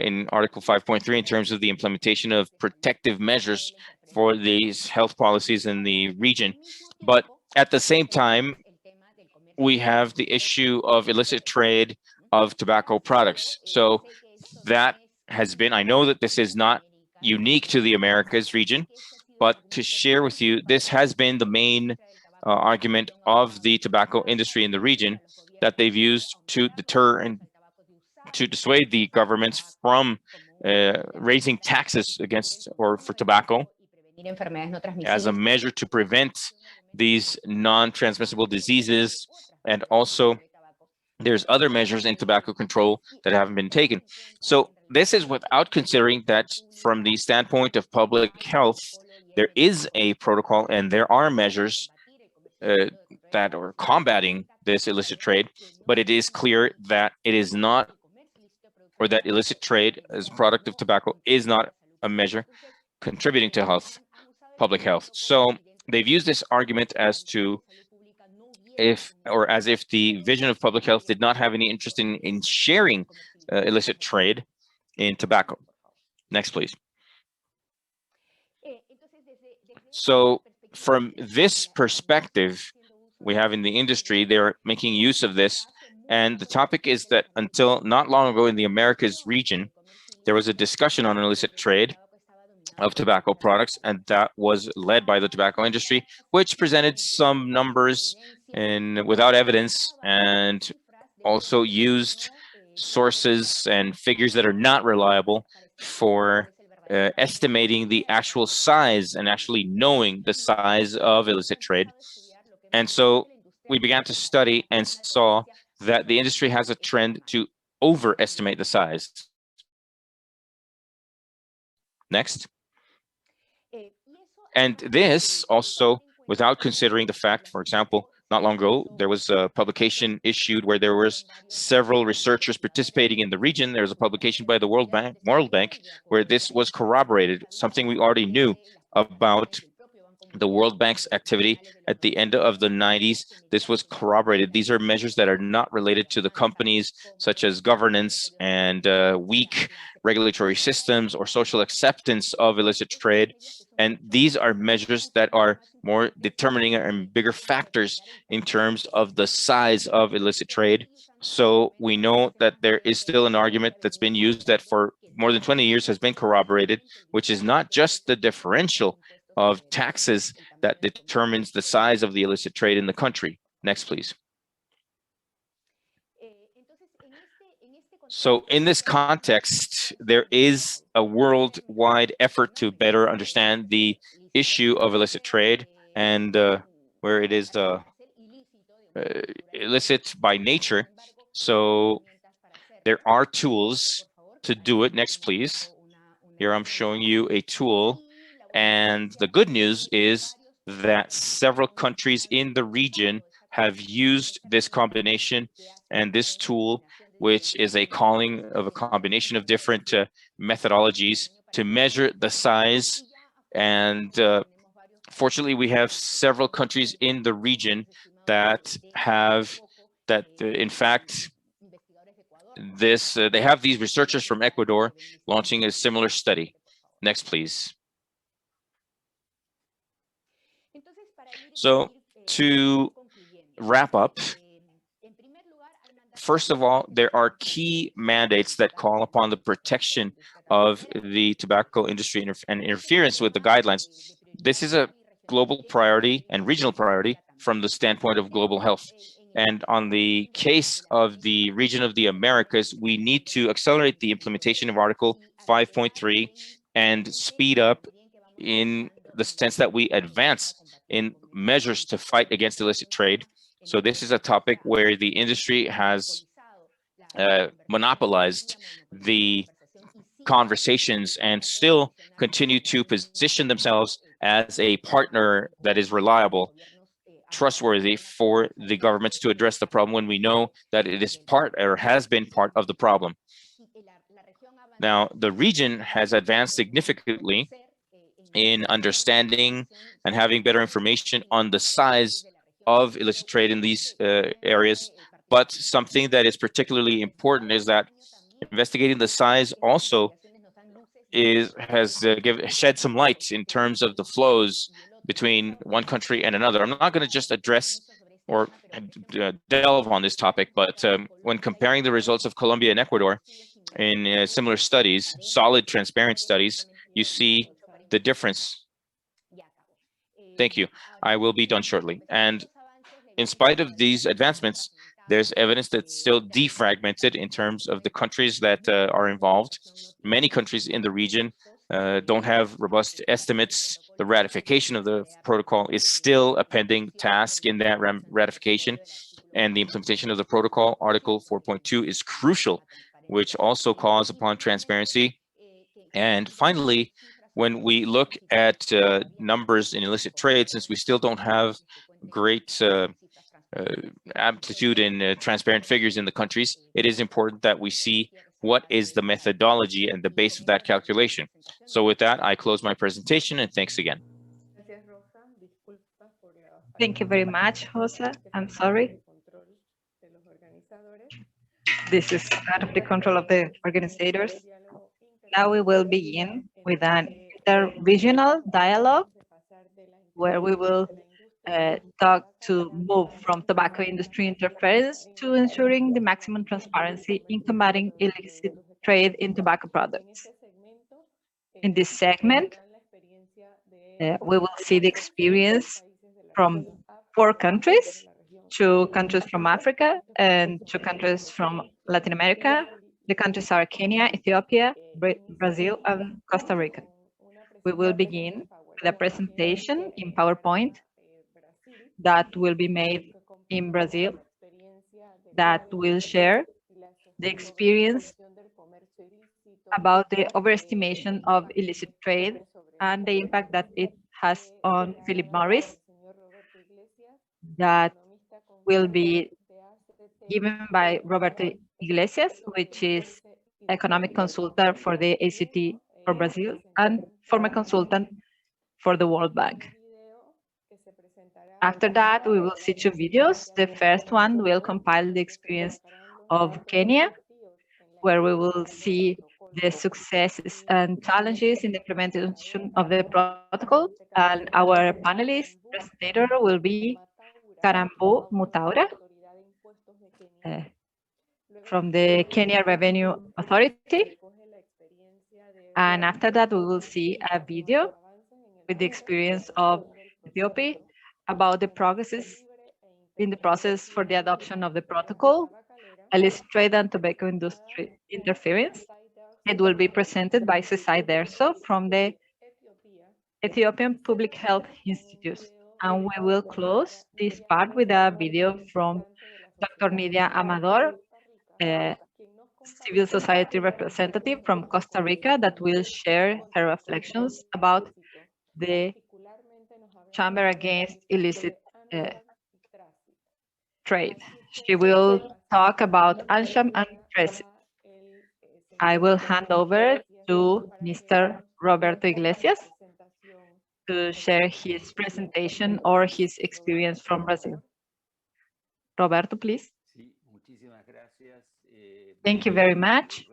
in Article 5.3 in terms of the implementation of protective measures for these health policies in the region. But at the same time, we have the issue of illicit trade of tobacco products. So that has been, I know that this is not unique to the Americas region, but to share with you, this has been the main argument of the tobacco industry in the region that they've used to deter and to dissuade the governments from raising taxes against or for tobacco as a measure to prevent these non-transmissible diseases. And also there's other measures in tobacco control that haven't been taken. So this is without considering that from the standpoint of public health, there is a protocol and there are measures that are combating this illicit trade, but it is clear that it is not, or that illicit trade as a product of tobacco is not a measure contributing to health, public health. So they've used this argument as to if, or as if the vision of public health did not have any interest in sharing illicit trade in tobacco. Next, please. So from this perspective, we have in the industry, they're making use of this. And the topic is that until not long ago in the Americas region, there was a discussion on illicit trade of tobacco products, and that was led by the tobacco industry, which presented some numbers and without evidence, and also used sources and figures that are not reliable for estimating the actual size and actually knowing the size of illicit trade. And so we began to study and saw that the industry has a trend to overestimate the size. Next. And this also without considering the fact, for example, not long ago, there was a publication issued where there was several researchers participating in the region. There was a publication by the World Bank where this was corroborated, something we already knew about the World Bank's activity at the end of the 90s. This was corroborated. These are measures that are not related to the companies, such as governance and weak regulatory systems or social acceptance of illicit trade. And these are measures that are more determining and bigger factors in terms of the size of illicit trade. So we know that there is still an argument that's been used that for more than 20 years has been corroborated, which is not just the differential of taxes that determines the size of the illicit trade in the country. Next, please. So in this context, there is a worldwide effort to better understand the issue of illicit trade and where it is illicit by nature. So there are tools to do it. Next, please. Here I'm showing you a tool. And the good news is that several countries in the region have used this combination and this tool, which is a calling of a combination of different methodologies to measure the size. And fortunately, we have several countries in the region that have in fact, they have these researchers from Ecuador launching a similar study. Next, please. So to wrap up, first of all, there are key mandates that call upon the protection of the tobacco industry and interference with the guidelines. This is a global priority and regional priority from the standpoint of global health. And on the case of the region of the Americas, we need to accelerate the implementation of Article 5.3 and speed up in the sense that we advance in measures to fight against illicit trade. So this is a topic where the industry has monopolized the conversations and still continue to position themselves as a partner that is reliable, trustworthy for the governments to address the problem when we know that it is part or has been part of the problem. Now, the region has advanced significantly in understanding and having better information on the size of illicit trade in these areas. But something that is particularly important is that investigating the size also has shed some light in terms of the flows between one country and another. I'm not going to just address or delve on this topic, but when comparing the results of Colombia and Ecuador in similar studies, solid, transparent studies, you see the difference. Thank you. I will be done shortly. And in spite of these advancements, there's evidence that's still defragmented in terms of the countries that are involved. Many countries in the region don't have robust estimates. The ratification of the protocol is still a pending task in that ratification. And the implementation of the protocol, Article 4.2, is crucial, which also calls upon transparency. And finally, when we look at numbers in illicit trade, since we still don't have great amplitude and transparent figures in the countries, it is important that we see what is the methodology and the base of that calculation. So with that, I close my presentation, and thanks again. Thank you very much, Jose. I'm sorry. This is out of the control of the organizers. Now we will begin with an interregional dialogue where we will talk to move from tobacco industry interference to ensuring the maximum transparency in combating illicit trade in tobacco products. In this segment, we will see the experience from 4 countries, 2 countries from Africa and 2 countries from Latin America. The countries are Kenya, Ethiopia, Brazil, and Costa Rica. We will begin with a presentation in PowerPoint that will be made in Brazil, that will share the experience about the overestimation of illicit trade and the impact that it has on Philip Morris, that will be given by Roberto Iglesias, which is economic consultant for the ACT for Brazil and former consultant for the World Bank. After that, we will see 2 videos. The first one will compile the experience of Kenya, where we will see the successes and challenges in the implementation of the protocol. And our panelist presenter will be Karambu Mutaura from the Kenya Revenue Authority. And after that, we will see a video with the experience of Ethiopia about the progresses in the process for the adoption of the protocol, illicit trade and tobacco industry interference. It will be presented by CCICT from the Ethiopian Public Health Institute. And we will close this part with a video from Dr. Nidia Amador, a civil society representative from Costa Rica, that will share her reflections about the Chamber Against Illicit Trade. She will talk about ANSHAM and TRESIT. I will hand over to Mr. Roberto Iglesias to share his presentation or his experience from Brazil. Roberto, please. Thank you very much.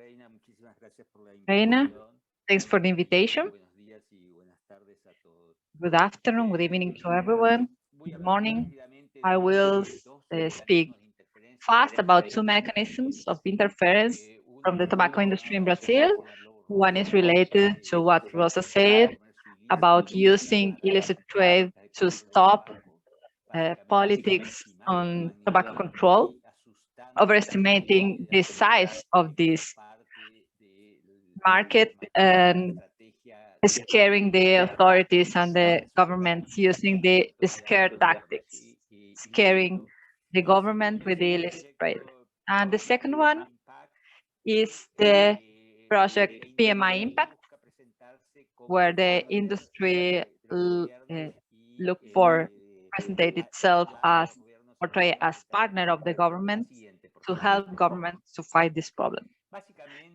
Reina, thanks for the invitation. Good afternoon, good evening to everyone. Good morning. I will speak fast about 2 mechanisms of interference from the tobacco industry in Brazil. One is related to what Rosa said about using illicit trade to stop politics on tobacco control, overestimating the size of this market and scaring the authorities and the governments using the scare tactics, scaring the government with the illicit trade. And the second one is the project PMI Impact, where the industry look for presented itself as portray as partner of the government to help governments to fight this problem.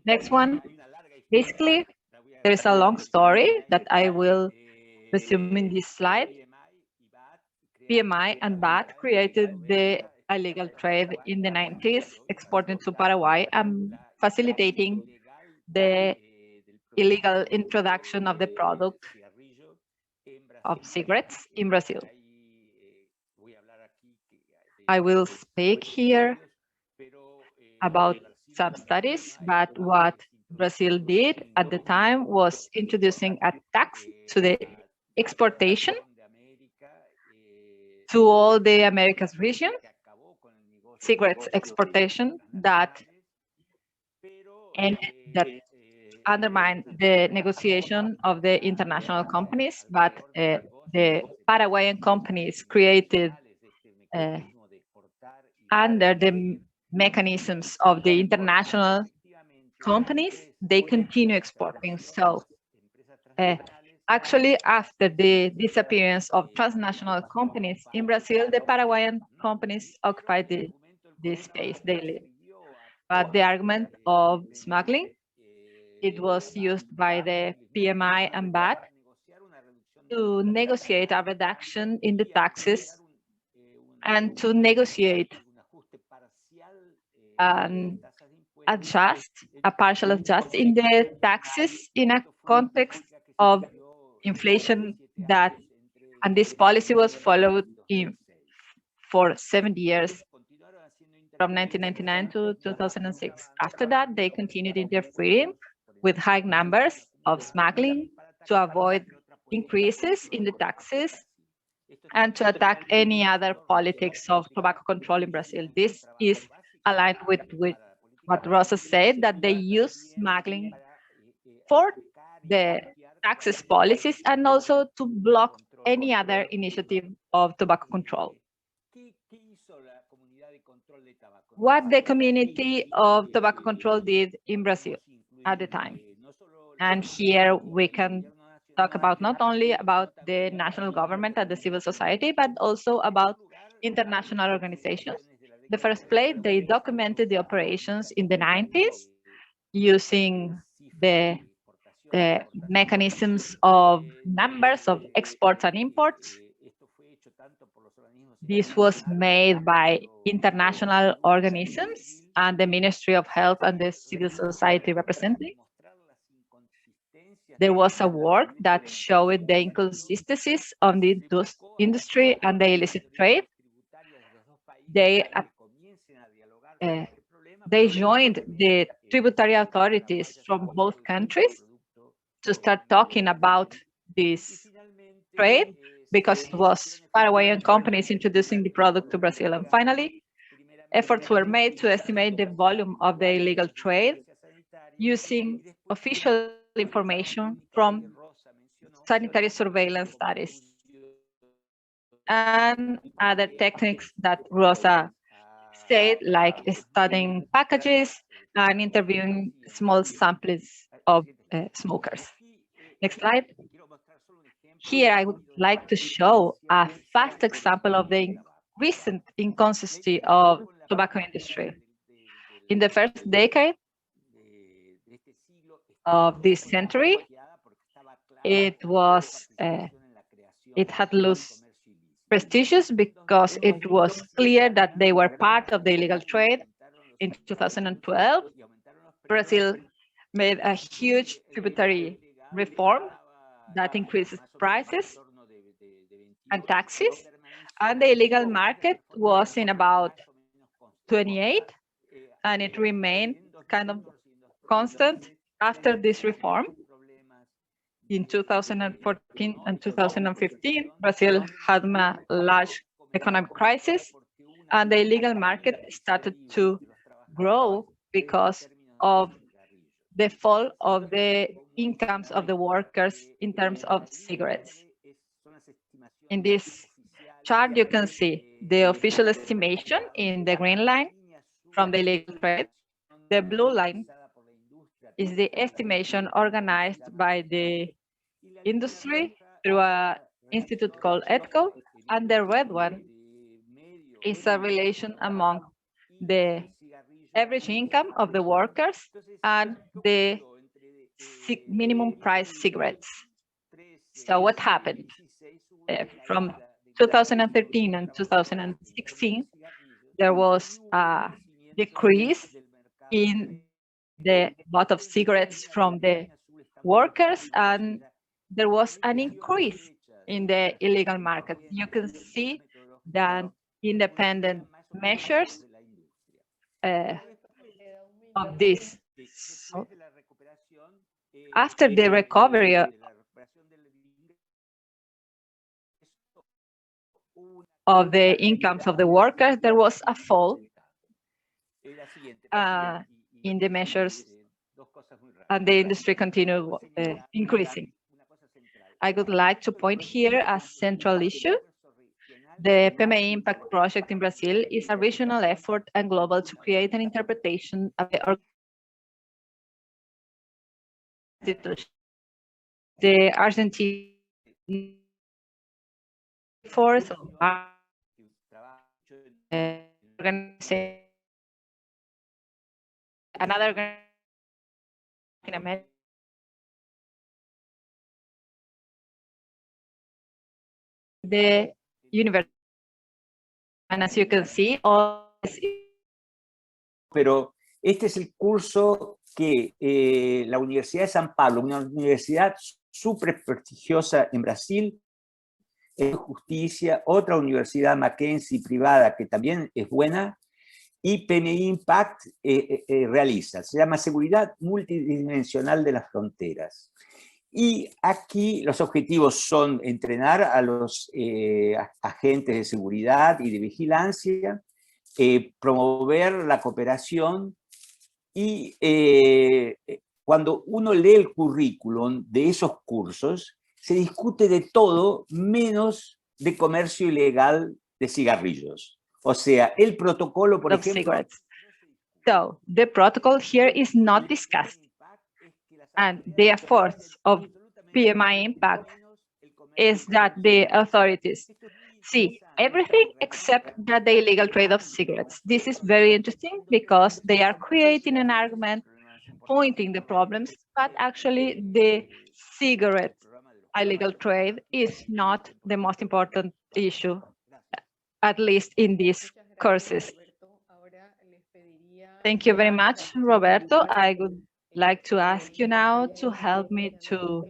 Next one, basically, there is a long story that I will resume in this slide. PMI and BAT created the illegal trade in the 90s, exporting to Paraguay and facilitating the illegal introduction of the product of cigarettes in Brazil. I will speak here about some studies, but what Brazil did at the time was introducing a tax to the exportation to all the Americas region, cigarettes exportation that undermined the negotiation of the international companies, but the Paraguayan companies created under the mechanisms of the international companies, they continue exporting. So Actually, after the disappearance of transnational companies in Brazil, the Paraguayan companies occupied the space they live. But the argument of smuggling, it was used by the PMI and BAT to negotiate a reduction in the taxes and to negotiate an a partial adjust in the taxes in a context of inflation and this policy was followed for 70 years from 1999 to 2006. After that, they continued interfering with high numbers of smuggling to avoid increases in the taxes and to attack any other politics of tobacco control in Brazil. This is aligned with what Rosa said, that they use smuggling for the taxes policies and also to block any other initiative of tobacco control. What the community of tobacco control did in Brazil at the time. And here we can talk about not only about the national government and the civil society, but also about international organizations. The first place, they documented the operations in the 90s using the mechanisms of numbers of exports and imports. This was made by international organisms and the Ministry of Health and the civil society representatives. There was a work that showed the inconsistencies of the industry and the illicit trade. They joined the tributary authorities from both countries to start talking about this trade, because it was Paraguayan companies introducing the product to Brazil. And finally, efforts were made to estimate the volume of the illegal trade using official information from sanitary surveillance studies and other techniques that Rosa said, like studying packages and interviewing small samples of smokers. Next slide. Here, I would like to show a fast example of the recent inconsistency of tobacco industry. In the first decade of this century, it had lost prestigious because it was clear that they were part of the illegal trade. In 2012, Brazil made a huge tributary reform that increases prices and taxes, and the illegal market was in about 28, and it remained kind of constant after this reform. In 2014 and 2015, Brazil had a large economic crisis, and the illegal market started to grow because of the fall of the incomes of the workers in terms of cigarettes. In this chart, you can see the official estimation in the green line from the illegal trade. The blue line is the estimation organized by the industry through an institute called ETCO, and the red one is a relation among the average income of the workers and the minimum price cigarettes. So what happened? From 2013 and 2016, there was a decrease in the lot of cigarettes from the workers, and there was an increase in the illegal market. You can see that independent measures of this. So, after the recovery of the incomes of the workers, there was a fall in the measures, and the industry continued increasing. I would like to point here a central issue. The PMI Impact Project in Brazil is a regional effort and global to create an interpretation of the institution the Argentine force of organization, another organization in America. The university, and as you can see, all this Pero este es el curso que la Universidad de San Pablo, una universidad súper prestigiosa en Brasil, Justicia, otra universidad Mackenzie privada que también es buena, y PMI Impact realiza. Se llama Seguridad Multidimensional de las Fronteras. Y aquí los objetivos son entrenar a los agentes de seguridad y de vigilancia, promover la cooperación y cuando uno lee el currículum de esos cursos, se discute de todo menos de comercio ilegal de cigarrillos. O sea, el protocolo, por ejemplo... cigarettes. So, the protocol here is not discussed. And the efforts of PMI Impact is that the authorities see everything except that the illegal trade of cigarettes. This is very interesting because they are creating an argument pointing the problems, but actually the cigarette illegal trade is not the most important issue, at least in these courses. Thank you very much, Roberto. I would like to ask you now to help me to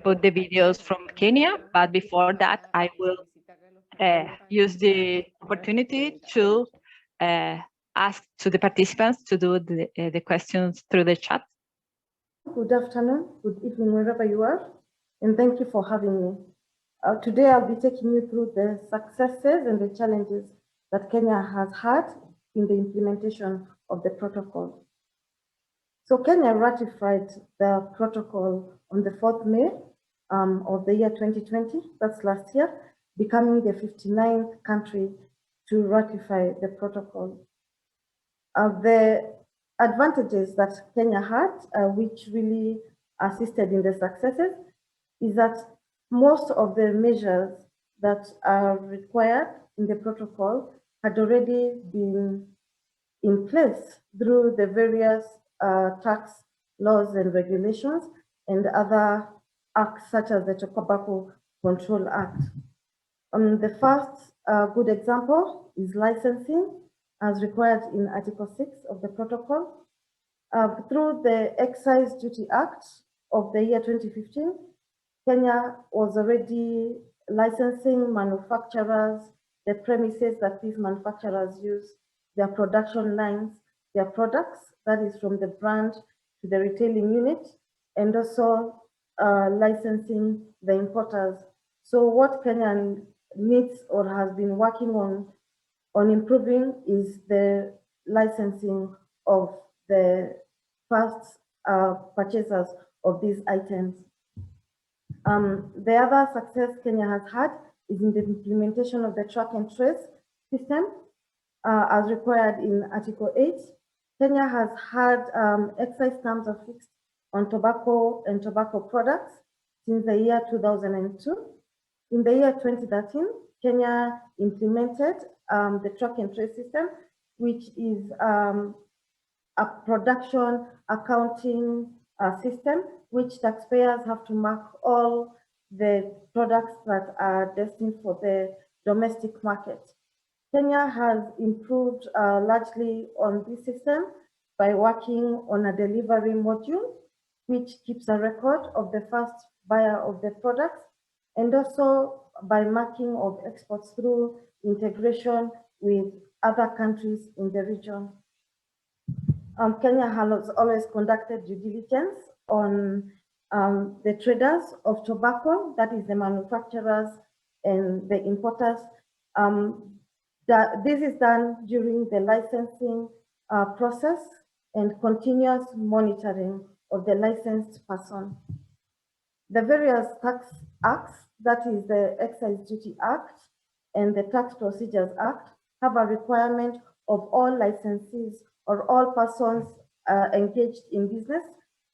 put the videos from Kenya, but before that, I will use the opportunity to ask to the participants to do the questions through the chat. Good afternoon, good evening, wherever you are, and thank you for having me. Today, I'll be taking you through the successes and the challenges that Kenya has had in the implementation of the protocol. So Kenya ratified the protocol on the 4th May of the year 2020, that's last year, becoming the 59th country to ratify the protocol. The advantages that Kenya had, which really assisted in the successes, is that most of the measures that are required in the protocol had already been in place through the various tax laws and regulations and other acts such as the Tobacco Control Act. The first good example is licensing as required in Article 6 of the protocol. Through the Excise Duty Act of the year 2015, Kenya was already licensing manufacturers, the premises that these manufacturers use, their production lines, their products, that is from the brand to the retailing unit, and also licensing the importers. So what Kenya needs or has been working on improving is the licensing of the first purchasers of these items. The other success Kenya has had is in the implementation of the track and trace system as required in Article 8. Kenya has had excise terms affixed on tobacco and tobacco products since the year 2002. In the year 2013, Kenya implemented the track and trace system, which is a production accounting system, which taxpayers have to mark all the products that are destined for the domestic market. Kenya has improved largely on this system by working on a delivery module, which keeps a record of the first buyer of the products, and also by marking of exports through integration with other countries in the region. Kenya has always conducted due diligence on the traders of tobacco, that is the manufacturers and the importers. This is done during the licensing process and continuous monitoring of the licensed person. The various tax acts, that is the Excise Duty Act and the Tax Procedures Act, have a requirement of all licensees or all persons engaged in business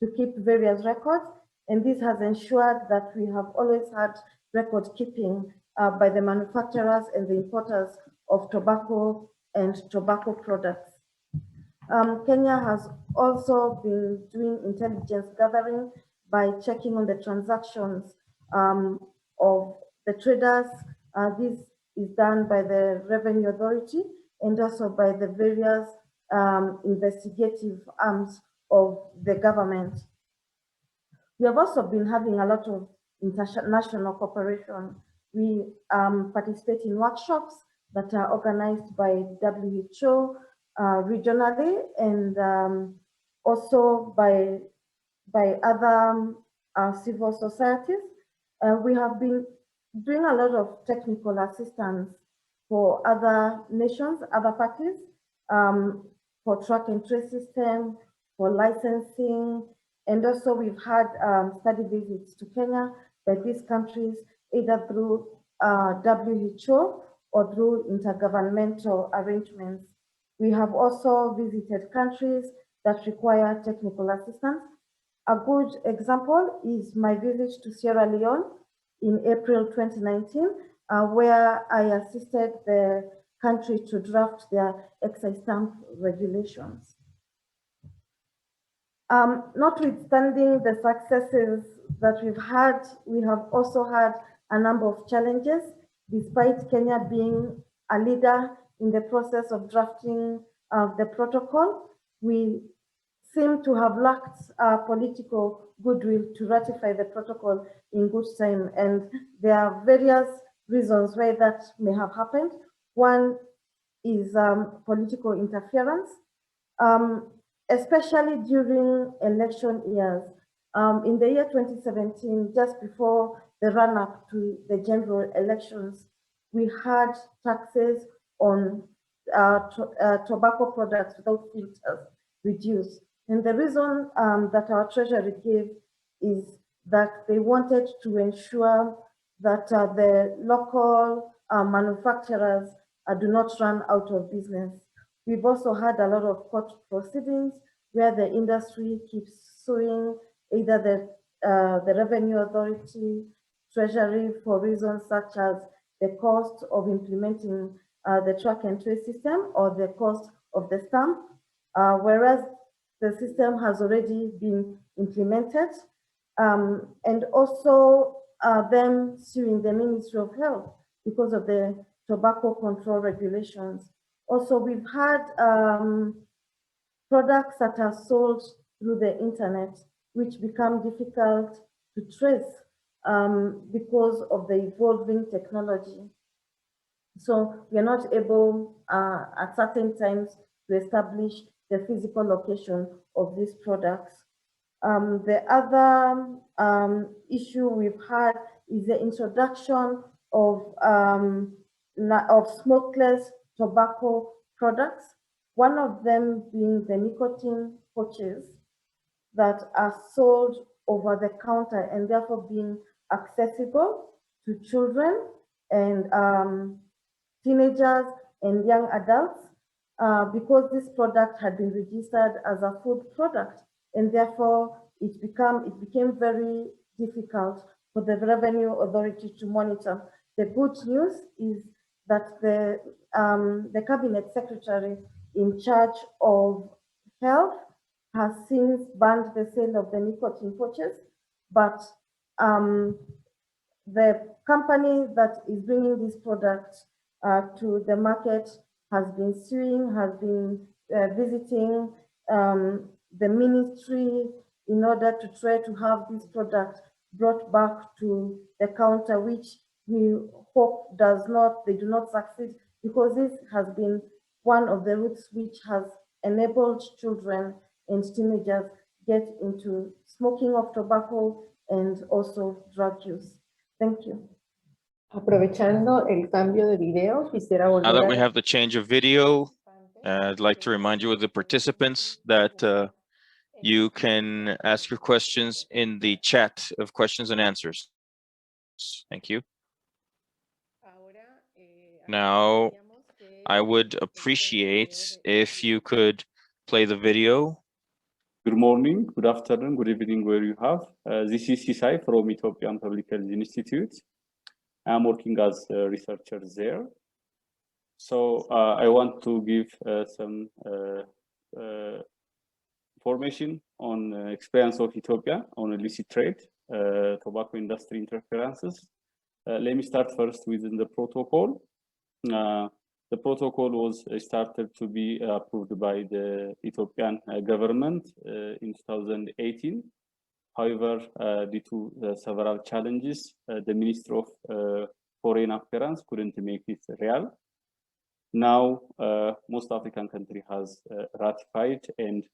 to keep various records, And this has ensured that we have always had record keeping by the manufacturers and the importers of tobacco and tobacco products. Kenya has also been doing intelligence gathering by checking on the transactions of the traders. This is done by the Revenue Authority and also by the various investigative arms of the government. We have also been having a lot of international cooperation. We participate in workshops that are organized by WHO regionally and also by other civil societies. We have been doing a lot of technical assistance for other nations, other parties, for track and trace system, for licensing, and also we've had study visits to Kenya by these countries, either through WHO or through intergovernmental arrangements. We have also visited countries that require technical assistance. A good example is my visit to Sierra Leone in April 2019, where I assisted the country to draft their excise stamp regulations. Notwithstanding the successes that we've had, we have also had a number of challenges. Despite Kenya being a leader in the process of drafting the protocol, we seem to have lacked political goodwill to ratify the protocol in good time. And there are various reasons why that may have happened. One is political interference, especially during election years. In the year 2017, just before the run-up to the general elections, we had taxes on tobacco products without filters reduced. And the reason that our treasury gave is that they wanted to ensure that the local manufacturers do not run out of business. We've also had a lot of court proceedings where the industry keeps suing either the Revenue Authority, Treasury, for reasons such as the cost of implementing the track and trace system or the cost of the stamp, whereas the system has already been implemented, and also them suing the Ministry of Health because of the tobacco control regulations. Also, we've had products that are sold through the internet, which become difficult to trace because of the evolving technology. So we are not able at certain times to establish the physical location of these products. The other issue we've had is the introduction of smokeless tobacco products, one of them being the nicotine pouches that are sold over the counter and therefore being accessible to children and teenagers and young adults, because this product had been registered as a food product, and therefore it became very difficult for the Revenue Authority to monitor. The good news is that the Cabinet Secretary in charge of health has since banned the sale of the nicotine pouches, but the company that is bringing this product to the market has been suing, has been visiting the ministry in order to try to have this product brought back to the counter, which we hope they do not succeed, because this has been one of the routes which has enabled children and teenagers get into smoking of tobacco and also drug use. Thank you. Aprovechando el cambio de video, quisiera volver Now that we have the change of video, I'd like to remind you of the participants that you can ask your questions in the chat of questions and answers. Thank you. Now, I would appreciate if you could play the video Good morning, good afternoon, good evening, where you have. This is Sisai from Ethiopian Public Health Institute. I'm working as a researcher there. So I want to give some information on experience of Ethiopia on illicit trade, tobacco industry interferences. Let me start first with the protocol. The protocol was started to be approved by the Ethiopian government in 2018. However, due to several challenges, the Minister of Foreign Affairs couldn't make it real. Now, most African country has ratified and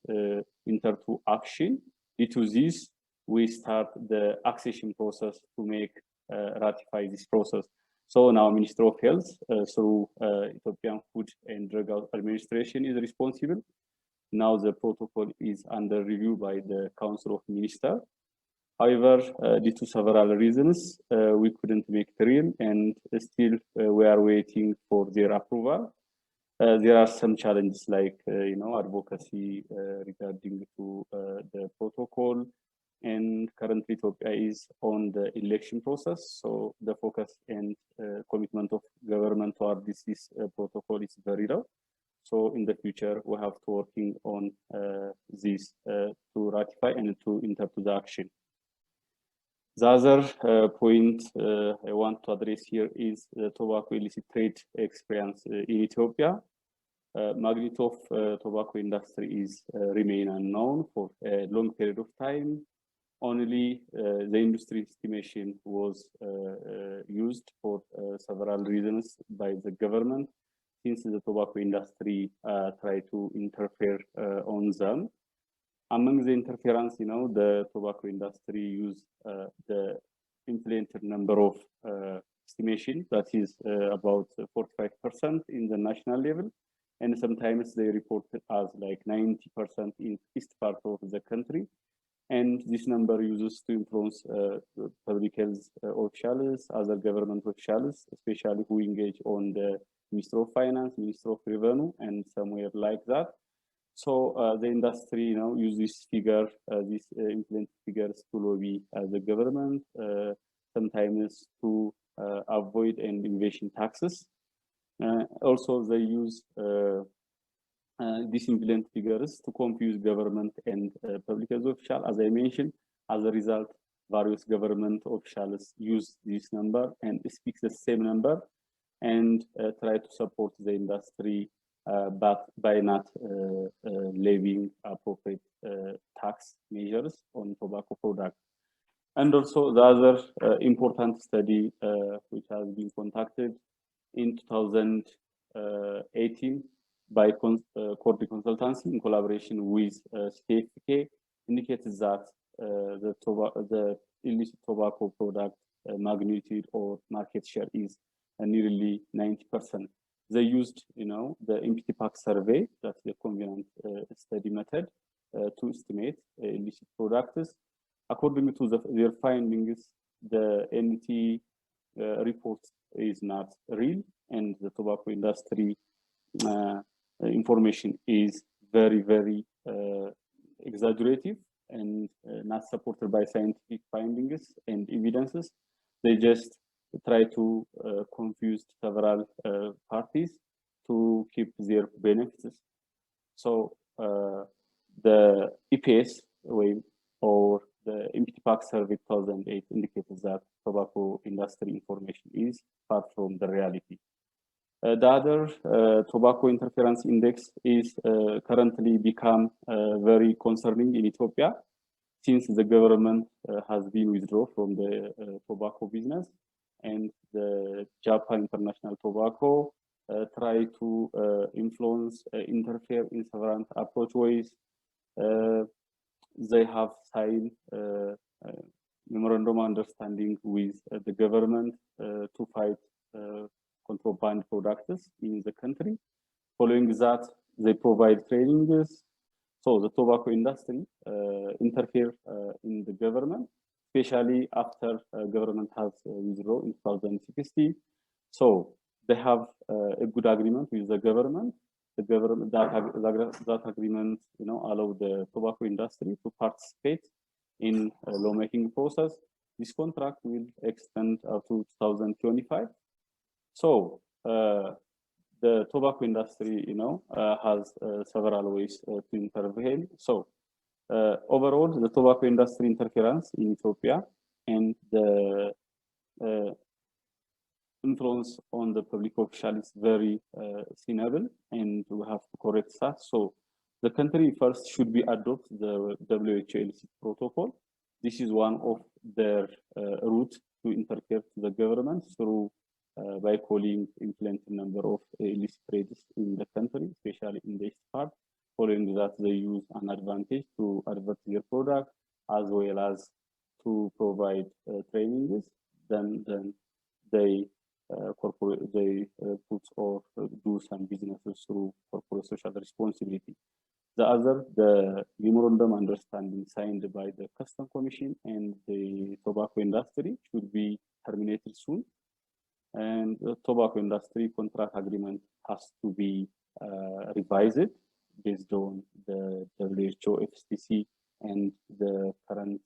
entered to action. Due to this, we start the accession process to make ratify this process. So now Minister of Health through Ethiopian Food and Drug Administration is responsible. Now the protocol is under review by the Council of Ministers. However, due to several reasons, we couldn't make it real, and still we are waiting for their approval. There are some challenges like advocacy regarding to the protocol. And currently Ethiopia is on the election process, so the focus and commitment of government toward this protocol is very low. So in the future, we have to working on this to ratify and to enter to the action. The other point I want to address here is the tobacco illicit trade experience in Ethiopia. Magnitude of tobacco industry is remain unknown for a long period of time. Only the industry estimation was used for several reasons by the government, since the tobacco industry tried to interfere on them. Among the interference, the tobacco industry used the implemented number of estimation, that is about 45% in the national level, and sometimes they reported as like 90% in east part of the country. And this number uses to influence public health officials, other government officials, especially who engage on the Minister of Finance, Minister of Revenue, and somewhere like that. So the industry use this figure, these implement figures to lobby the government, sometimes to avoid and evasion taxes. Also, they use these implement figures to confuse government and public health official. As I mentioned, as a result, various government officials use this number and speak the same number and try to support the industry, but by not levying appropriate tax measures on tobacco products. And also the other important study which has been conducted in 2018 by Cordy Consultancy in collaboration with CCICT indicates that the illicit tobacco product magnitude or market share is nearly 90%. They used, the empty pack survey, that's the convenient study method, to estimate illicit products. According to their findings, the NT report is not real, and the tobacco industry information is very, very exaggerative and not supported by scientific findings and evidences. They just try to confuse several parties to keep their benefits. So the EPS wave or the empty pack survey 2008 indicates that tobacco industry information is far from the reality. The other tobacco interference index is currently become very concerning in Ethiopia, since the government has been withdrawn from the tobacco business, and the Japan International Tobacco try to influence, interfere in several approach ways. They have signed memorandum understanding with the government to fight contraband products in the country. Following that, they provide trainings. So the tobacco industry interfere in the government, especially after government has withdrawn in 2016. So they have a good agreement with the government, the government that agreement, allow the tobacco industry to participate in a lawmaking process. This contract will extend up to 2025. So the tobacco industry, has several ways to intervene. So overall, the tobacco industry interference in Ethiopia and the influence on the public official is very sensible, and we have to correct that. So the country first should be adopt the WHO Illicit protocol. This is one of their routes to interfere to the government through by calling influence number of illicit trades in the country, especially in the east part. Following that, they use an advantage to advert their product as well as to provide trainings. Then they put or do some businesses through corporate social responsibility. The other, the memorandum understanding signed by the Custom Commission and the tobacco industry should be terminated soon. And the tobacco industry contract agreement has to be revised based on the WHO, FCTC, and the current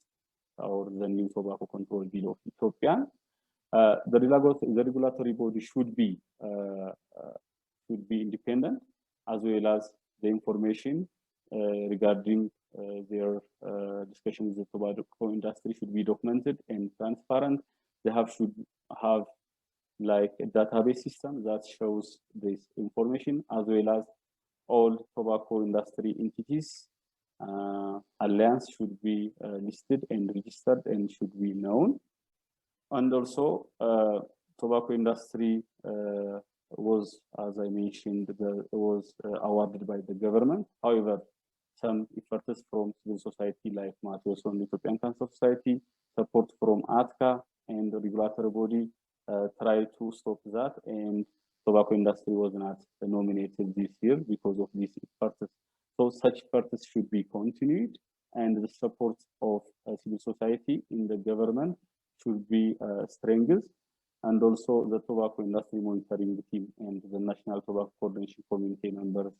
or the new tobacco control bill of Ethiopia. The regulatory body should be independent, as well as the information regarding their discussion with the tobacco industry should be documented and transparent. They should have like a database system that shows this information, as well as all tobacco industry entities. Alliance should be listed and registered and should be known. And also, tobacco industry was, as I mentioned, was awarded by the government. However, some efforts from civil society like Matthias from the Ethiopian Cancer Society, support from ATCA and the regulatory body try to stop that, and tobacco industry was not nominated this year because of these efforts. So such efforts should be continued, and the support of civil society in the government should be strengthened, and also the tobacco industry monitoring team and the National Tobacco Coordination Committee members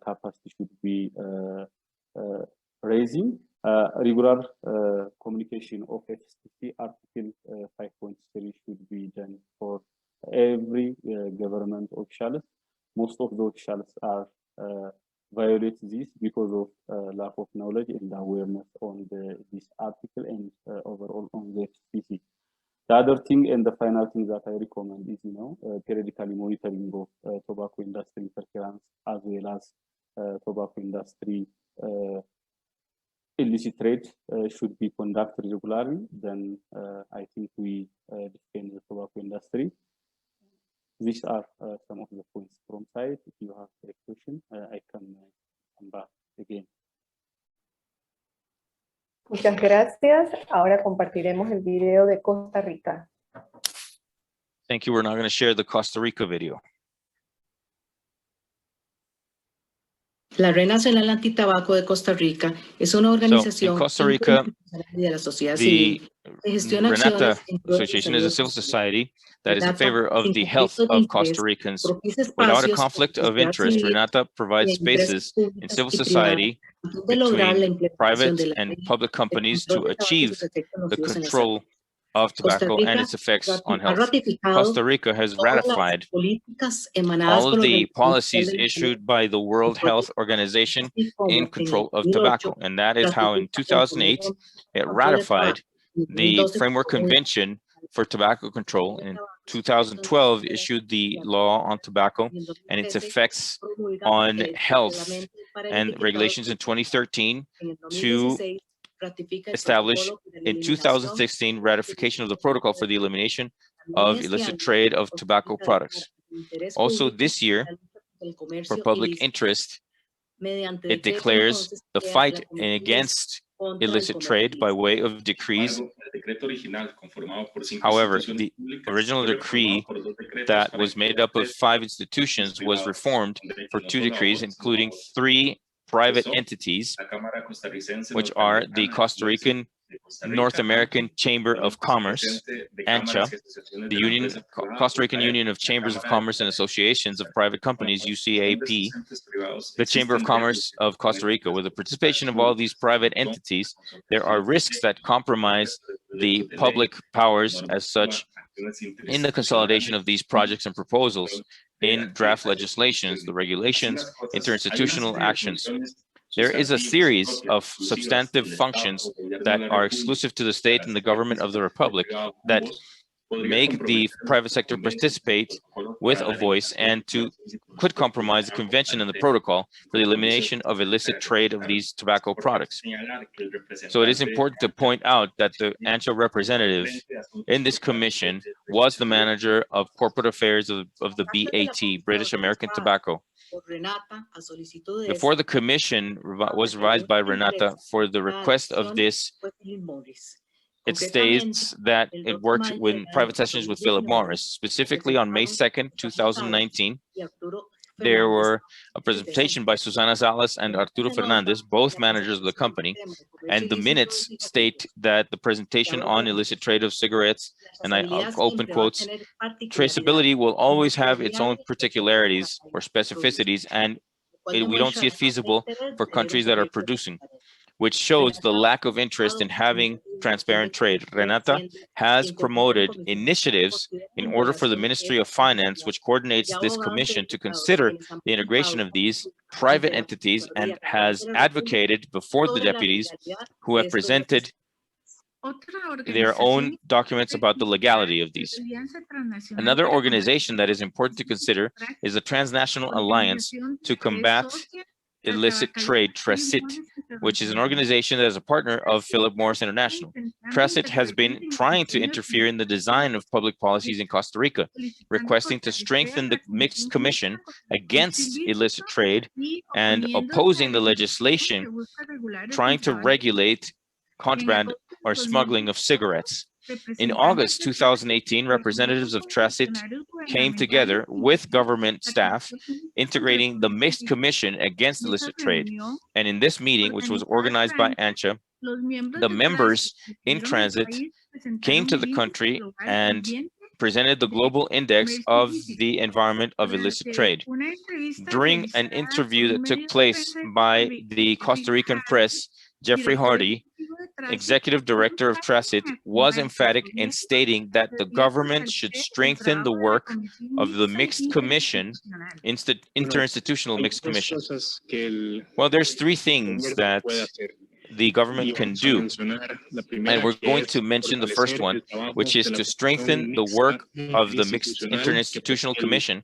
capacity should be raising. Regular communication of FCTC Article 5.3 should be done for every government officials. Most of the officials are violate this because of lack of knowledge and awareness on this article and overall on the FCTC. The other thing and the final thing that I recommend is, periodically monitoring of tobacco industry interference, as well as tobacco industry illicit trade should be conducted regularly. Then I think we defend the tobacco industry. These are some of the points from side. If you have a question, I can come back again. Muchas gracias. Ahora compartiremos el video de Costa Rica. Thank you. We're now going to share the Costa Rica video. La Red Nacional Antitabaco de Costa Rica es una organización Costa Rica, de la sociedad the civil que gestiona Renata acciones en pro de Association is a civil society that is in Renata, favor of sin the health conflicto de of Costa interés, Ricans. propicia Without a espacios conflict para la of sociedad interest, civil Renata provides y empresas spaces in públicas civil y privadas society a fin de lograr la between implementación private de la and ley public de companies control to de tabaco y achieve sus efectos the nocivos en la salud. control of Costa tobacco and Rica its effects on ha health. ratificado Costa Rica has todas las ratified políticas emanadas all por of la the Organización policies Mundial de la Salud, issued by the World Health Organization así como in en el control of 2008 tobacco. And that is how in ratifica el 2008, Convenio it Control de ratified Tabaco, en the 2012 Framework Convention for Tobacco Control. In 2012, issued the law on tobacco and its effects on health, and regulations in 2013 to establish in 2016 ratification of the protocol for the elimination of illicit trade of tobacco products. Also this year, for public interest, it declares the fight against illicit trade by way of decrees. However, the original decree that was made up of 5 institutions was reformed for 2 decrees, including 3 private entities, which are the Costa Rican North American Chamber of Commerce, ANCHA, the Costa Rican Union of Chambers of Commerce and Associations of Private Companies, UCAP, the Chamber of Commerce of Costa Rica. With the participation of all these private entities, there are risks that compromise the public powers as such in the consolidation of these projects and proposals in draft legislations, the regulations, interinstitutional actions. There is a series of substantive functions that are exclusive to the state and the government of the Republic that make the private sector participate with a voice and could compromise the convention and the protocol for the elimination of illicit trade of these tobacco products. So it is important to point out that the ANCHA representative in this commission was the manager of corporate affairs of the BAT, British American Tobacco. Before the commission was revised by Renata for the request of this, it states that it worked in private sessions with Philip Morris. Specifically on May 2nd, 2019, there were a presentation by Susana Salas and Arturo Fernandez, both managers of the company, and the minutes state that the presentation on illicit trade of cigarettes, and I open quotes, traceability will always have its own particularities or specificities, and we don't see it feasible for countries that are producing, which shows the lack of interest in having transparent trade. Renata has promoted initiatives in order for the Ministry of Finance, which coordinates this commission, to consider the integration of these private entities and has advocated before the deputies who have presented their own documents about the legality of these. Another organization that is important to consider is the Transnational Alliance to Combat Illicit Trade, TRECIT, which is an organization that is a partner of Philip Morris International. TRECIT has been trying to interfere in the design of public policies in Costa Rica, requesting to strengthen the mixed commission against illicit trade and opposing the legislation trying to regulate contraband or smuggling of cigarettes. In August 2018, representatives of TRECIT came together with government staff, integrating the mixed commission against illicit trade. And in this meeting, which was organized by ANCHA, the members in transit came to the country and presented the global index of the environment of illicit trade. During an interview that took place by the Costa Rican press, Jeffrey Hardy, executive director of TRECIT, was emphatic in stating that the government should strengthen the work of the mixed commission, interinstitutional mixed commission. Well, there's three things that the government can do, and we're going to mention the first one, which is to strengthen the work of the mixed interinstitutional commission,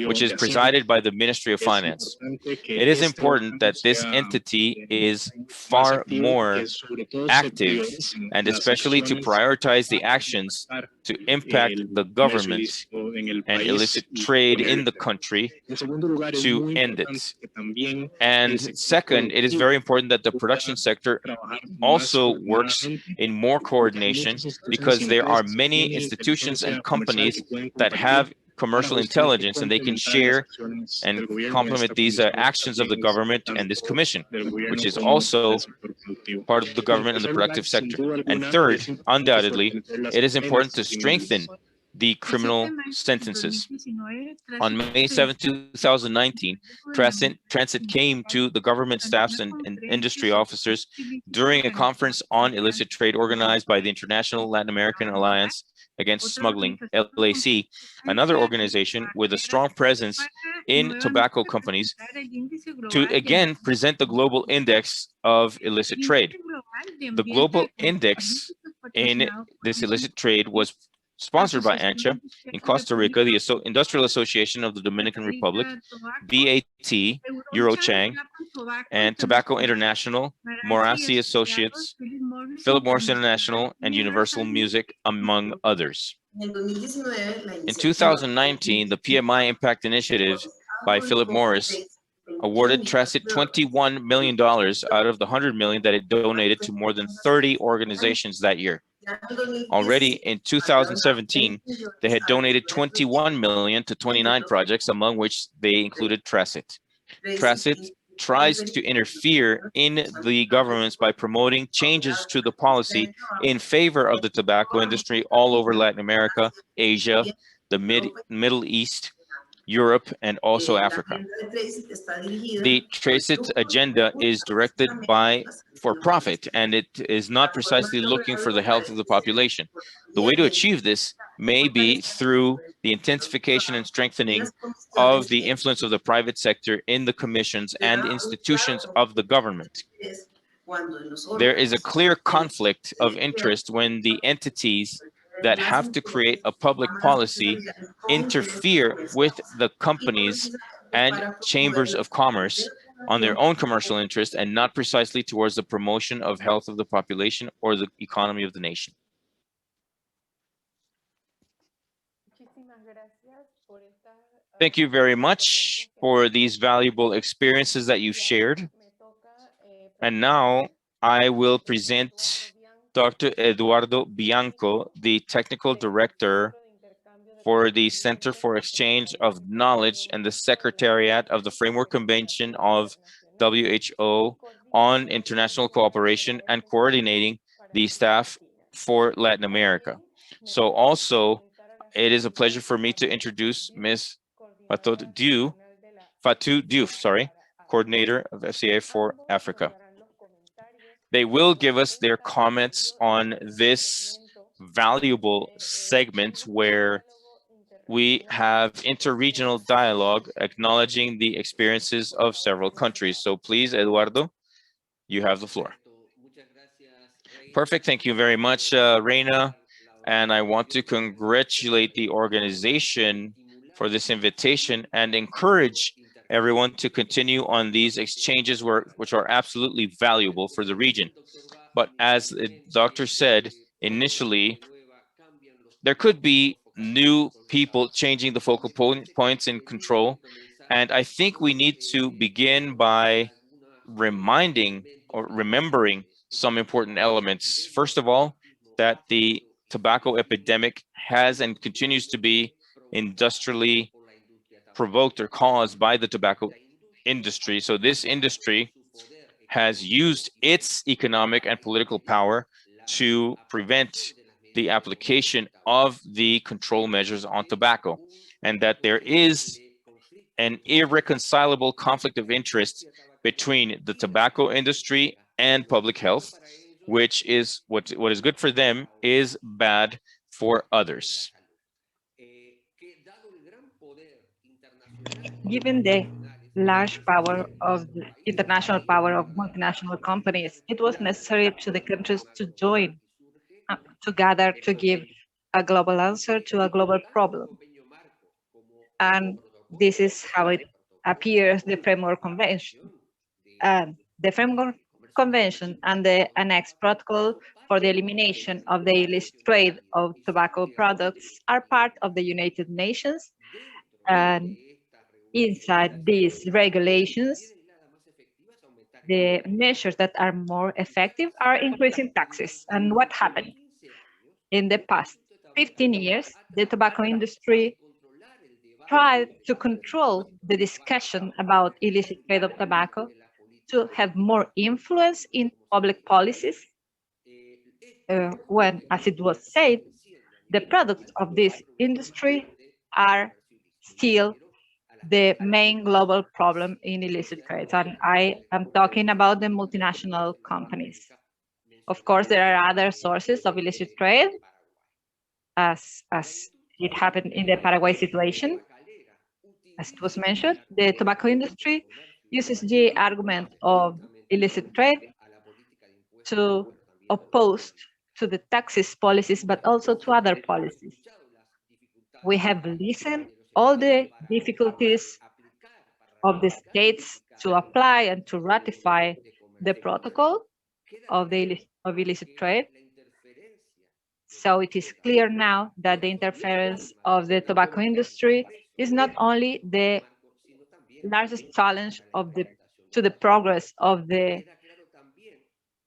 which is presided by the Ministry of Finance. It is important that this entity is far more active, and especially to prioritize the actions to impact the government and illicit trade in the country to end it. And second, it is very important that the production sector also works in more coordination, because there are many institutions and companies that have commercial intelligence, and they can share and complement these actions of the government and this commission, which is also part of the government and the productive sector. And third, undoubtedly, it is important to strengthen the criminal sentences. On May 7, 2019, Transit came to the government staffs and industry officers during a conference on illicit trade organized by the International Latin American Alliance Against Smuggling, LAC, another organization with a strong presence in tobacco companies, to again present the global index of illicit trade. The global index in this illicit trade was sponsored by ANCHA in Costa Rica, the Industrial Association of the Dominican Republic, BAT, Eurochang, and Tobacco International, Morassi Associates, Philip Morris International, and Universal Music, among others. In 2019, the PMI Impact Initiative by Philip Morris awarded TRECIT $21 million out of the $100 million that it donated to more than 30 organizations that year. Already in 2017, they had donated $21 million to 29 projects, among which they included TRECIT. TRECIT tries to interfere in the governments by promoting changes to the policy in favor of the tobacco industry all over Latin America, Asia, the Middle East, Europe, and also Africa. The TRACIT agenda is directed for profit, and it is not precisely looking for the health of the population. The way to achieve this may be through the intensification and strengthening of the influence of the private sector in the commissions and institutions of the government. There is a clear conflict of interest when the entities that have to create a public policy interfere with the companies and chambers of commerce on their own commercial interest and not precisely towards the promotion of health of the population or the economy of the nation. Thank you very much for these valuable experiences that you've shared. And now I will present Dr. Eduardo Bianco, the Technical Director for the Center for Exchange of Knowledge and the Secretariat of the Framework Convention of WHO on International Cooperation and coordinating the staff for Latin America. So also, it is a pleasure for me to introduce Ms. Fatou Diouf, coordinator of FCA for Africa. They will give us their comments on this valuable segment where we have interregional dialogue acknowledging the experiences of several countries. So please, Eduardo, you have the floor. Perfect. Thank you very much, Reina. And I want to congratulate the organization for this invitation and encourage everyone to continue on these exchanges which are absolutely valuable for the region. But as the doctor said initially, there could be new people changing the focal points in control. And I think we need to begin by remembering some important elements. First of all, that the tobacco epidemic has and continues to be industrially provoked or caused by the tobacco industry. So this industry has used its economic and political power to prevent the application of the control measures on tobacco, and that there is an irreconcilable conflict of interest between the tobacco industry and public health, which is what is good for them is bad for others. Given the large power of the international power of multinational companies, it was necessary to the countries to join together to give a global answer to a global problem. And this is how it appears, the Framework Convention. And the Framework Convention and the Annex Protocol for the elimination of the illicit trade of tobacco products are part of the United Nations. And inside these regulations, the measures that are more effective are increasing taxes. And what happened? In the past 15 years, the tobacco industry tried to control the discussion about illicit trade of tobacco to have more influence in public policies when, as it was said, the products of this industry are still the main global problem in illicit trade. And I am talking about the multinational companies. Of course, there are other sources of illicit trade, as it happened in the Paraguay situation. As it was mentioned, the tobacco industry uses the argument of illicit trade to oppose to the taxes policies, but also to other policies. We have listened all the difficulties of the states to apply and to ratify the protocol of illicit trade. So it is clear now that the interference of the tobacco industry is not only the largest challenge to the progress of the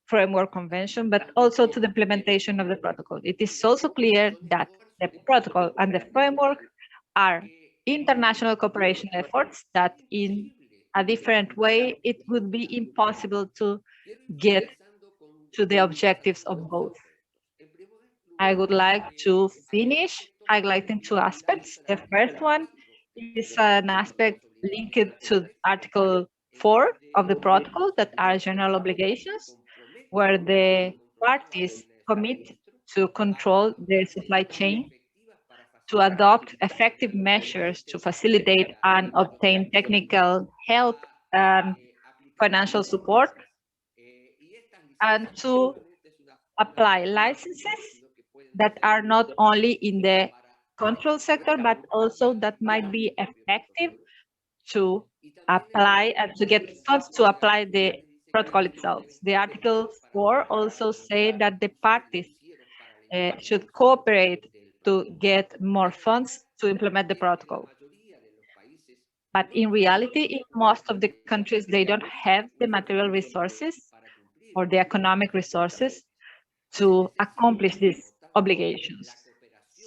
Framework Convention, but also to the implementation of the protocol. It is also clear that the protocol and the framework are international cooperation efforts that in a different way, it would be impossible to get to the objectives of both. I would like to finish highlighting two aspects. The first one is an aspect linked to Article 4 of the protocol, that are general obligations, where the parties commit to control the supply chain, to adopt effective measures to facilitate and obtain technical help and financial support, and to apply licenses that are not only in the control sector, but also that might be effective to apply and to get funds to apply the protocol itself. The Article 4 also say that the parties should cooperate to get more funds to implement the protocol. But in reality, in most of the countries, they don't have the material resources or the economic resources to accomplish these obligations.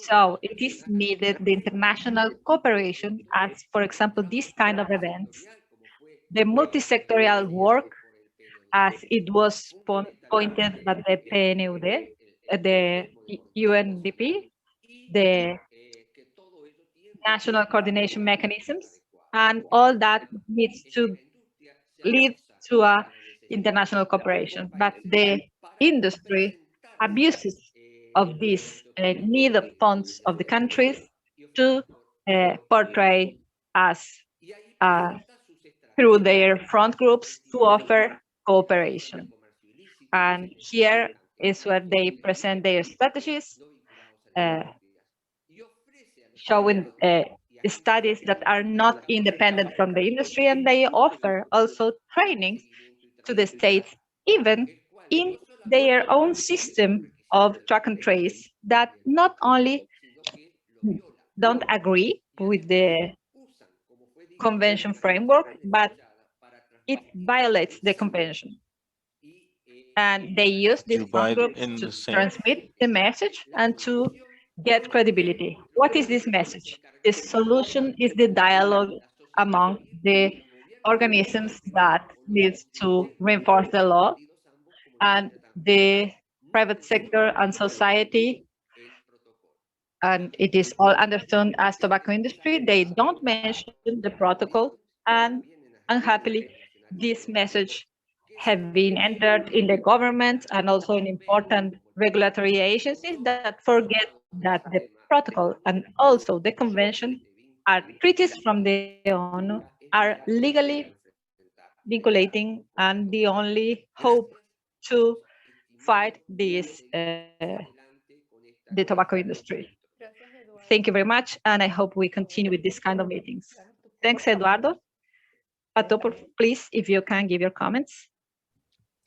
So it is needed the international cooperation, as for example, this kind of events, the multi-sectorial work, as it was pointed by the PNUD, the UNDP, the national coordination mechanisms, and all that needs to lead to a international cooperation. But the industry abuses of this need of funds of the countries to portray as through their front groups to offer cooperation. And here is where they present their strategies, showing studies that are not independent from the industry, and they offer also trainings to the states, even in their own system of track and trace, that not only don't agree with the convention framework, but it violates the convention. And they use these groups to transmit the message and to get credibility. What is this message? The solution is the dialogue among the organisms that needs to reinforce the law, and the private sector and society, and it is all understood as tobacco industry. They don't mention the protocol, and unhappily, this message have been entered in the government and also in important regulatory agencies that forget that the protocol and also the convention are treaties from the ONU, are legally vinculating, and the only hope to fight this the tobacco industry. Thank you very much, and I hope we continue with this kind of meetings. Thanks, Eduardo. Pato, please, if you can give your comments.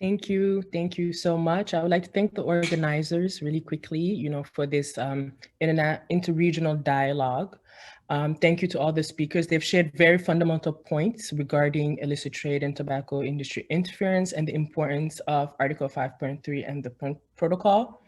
Thank you so much. I would like to thank the organizers really quickly, for this interregional dialogue. Thank you to all the speakers. They've shared very fundamental points regarding illicit trade and tobacco industry interference and the importance of Article 5.3 and the protocol.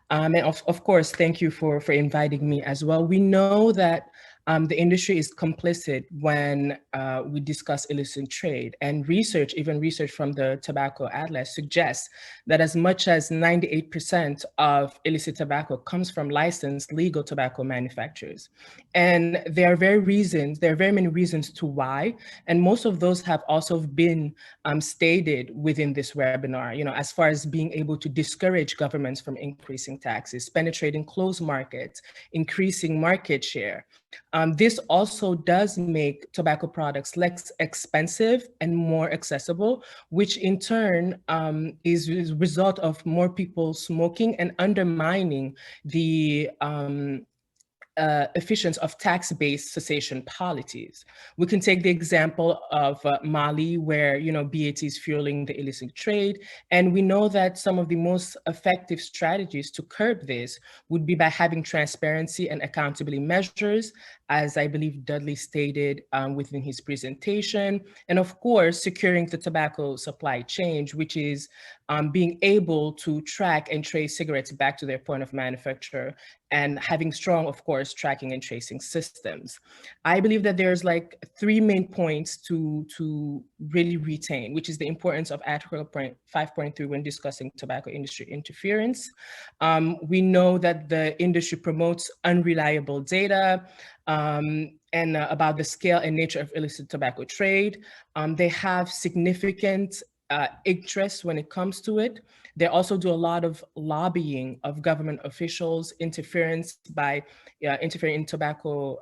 And of course, thank you for inviting me as well. We know that the industry is complicit when we discuss illicit trade, and even research from the Tobacco Atlas suggests that as much as 98% of illicit tobacco comes from licensed legal tobacco manufacturers. And there are very many reasons to why, and most of those have also been stated within this webinar, as far as being able to discourage governments from increasing taxes, penetrating closed markets, increasing market share. This also does make tobacco products less expensive and more accessible, which in turn is a result of more people smoking and undermining the efficiency of tax-based cessation policies. We can take the example of Mali, where BAT is fueling the illicit trade, and we know that some of the most effective strategies to curb this would be by having transparency and accountability measures, as I believe Dudley stated within his presentation, and of course, securing the tobacco supply chain, which is being able to track and trace cigarettes back to their point of manufacture, and having strong, of course, tracking and tracing systems. I believe that there's like 3 main points to really retain, which is the importance of Article 5.3 when discussing tobacco industry interference. We know that the industry promotes unreliable data and about the scale and nature of illicit tobacco trade. They have significant interest when it comes to it. They also do a lot of lobbying of government officials, interference by interfering in tobacco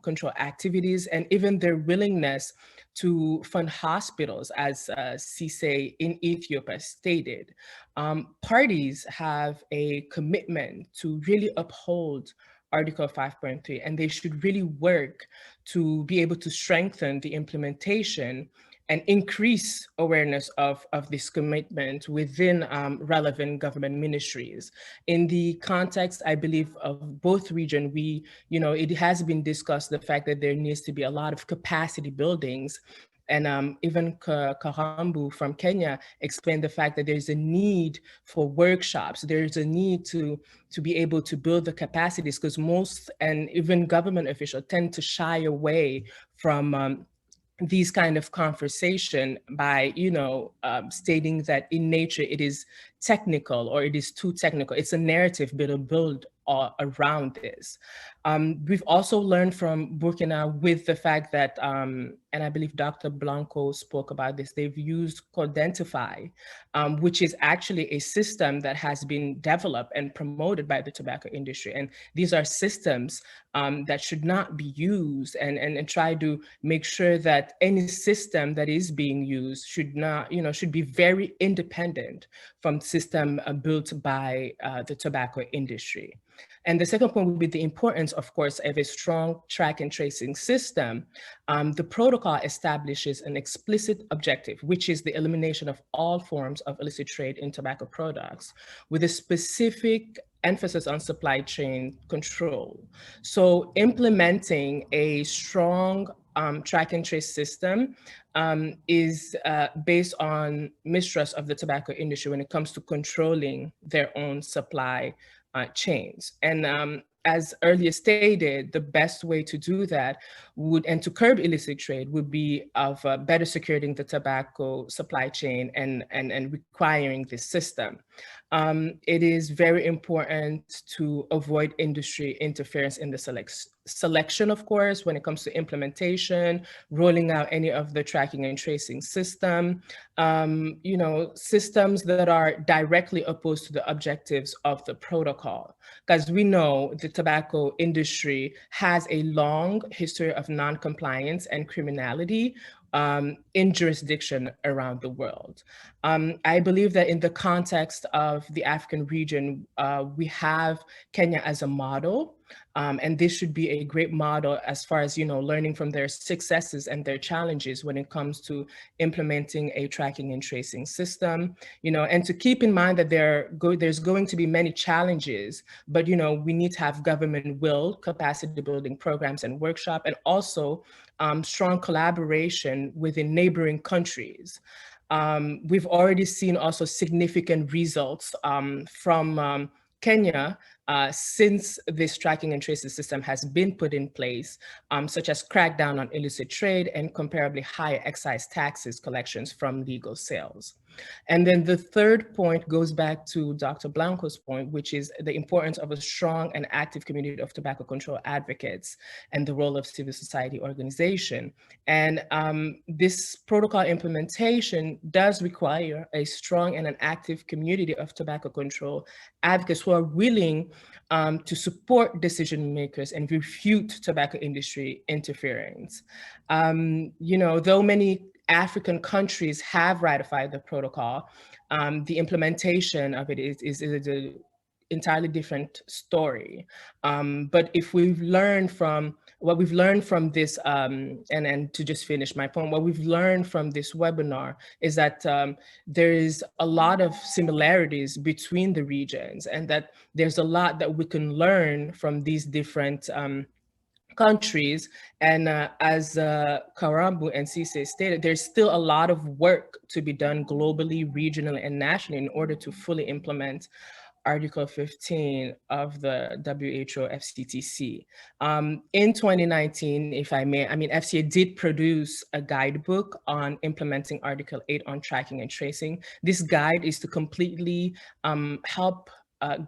control activities, and even their willingness to fund hospitals, as CICE in Ethiopia stated. Parties have a commitment to really uphold Article 5.3, and they should really work to be able to strengthen the implementation and increase awareness of this commitment within relevant government ministries. In the context, I believe, of both regions, it has been discussed the fact that there needs to be a lot of capacity buildings. And even Karambu from Kenya explained the fact that there's a need for workshops. There's a need to be able to build the capacities, because most and even government officials tend to shy away from these kind of conversation by, stating that in nature it is technical or it is too technical. It's a narrative built around this. We've also learned from Burkina with the fact that, and I believe Dr. Blanco spoke about this, they've used Codentify, which is actually a system that has been developed and promoted by the tobacco industry. And these are systems that should not be used, and try to make sure that any system that is being used should not, should be very independent from system built by the tobacco industry. And the second point would be the importance, of course, of a strong track and tracing system. The protocol establishes an explicit objective, which is the elimination of all forms of illicit trade in tobacco products, with a specific emphasis on supply chain control. So implementing a strong track and trace system is based on mistrust of the tobacco industry when it comes to controlling their own supply chains. And as earlier stated, the best way to do that and to curb illicit trade would be of better securing the tobacco supply chain and requiring this system. It is very important to avoid industry interference in the selection, of course, when it comes to implementation, rolling out any of the tracking and tracing system, systems that are directly opposed to the objectives of the protocol. Because we know the tobacco industry has a long history of non-compliance and criminality in jurisdiction around the world. I believe that in the context of the African region, we have Kenya as a model, and this should be a great model as far as, learning from their successes and their challenges when it comes to implementing a tracking and tracing system, and to keep in mind that there's going to be many challenges, but, we need to have government will, capacity building programs and workshop, and also strong collaboration within neighboring countries. We've already seen also significant results from Kenya since this tracking and tracing system has been put in place, such as crackdown on illicit trade and comparably higher excise taxes collections from legal sales. And then the third point goes back to Dr. Blanco's point, which is the importance of a strong and active community of tobacco control advocates and the role of civil society organization. And this protocol implementation does require a strong and an active community of tobacco control advocates who are willing to support decision makers and refute tobacco industry interference. Though many African countries have ratified the protocol, the implementation of it is an entirely different story. But if we've learned from what we've learned from this, and to just finish my point, what we've learned from this webinar is that there is a lot of similarities between the regions, and that there's a lot that we can learn from these different countries. And as Karambu and CICE stated, there's still a lot of work to be done globally, regionally, and nationally in order to fully implement Article 15 of the WHO FCTC. In 2019, if I may, FCA did produce a guidebook on implementing Article 8 on tracking and tracing. This guide is to completely help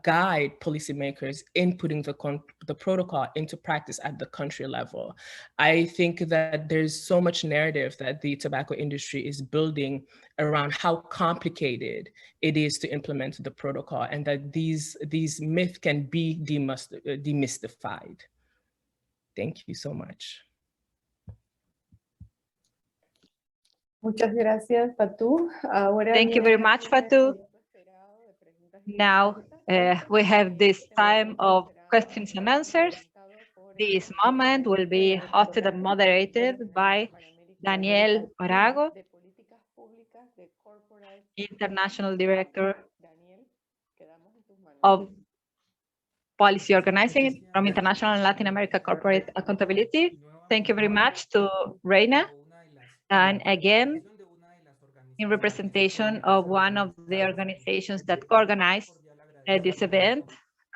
guide policymakers in putting the protocol into practice at the country level. I think that there's so much narrative that the tobacco industry is building around how complicated it is to implement the protocol, and that these myths can be demystified. Thank you so much. Muchas gracias, Fatou. Thank you very much, Fatou. Now we have this time of questions and answers. This moment will be hosted and moderated by Daniel Orago, International Director of Policy Organizing from International and Latin America Corporate Accountability. Thank you very much to Reina. And again, in representation of one of the organizations that organized this event,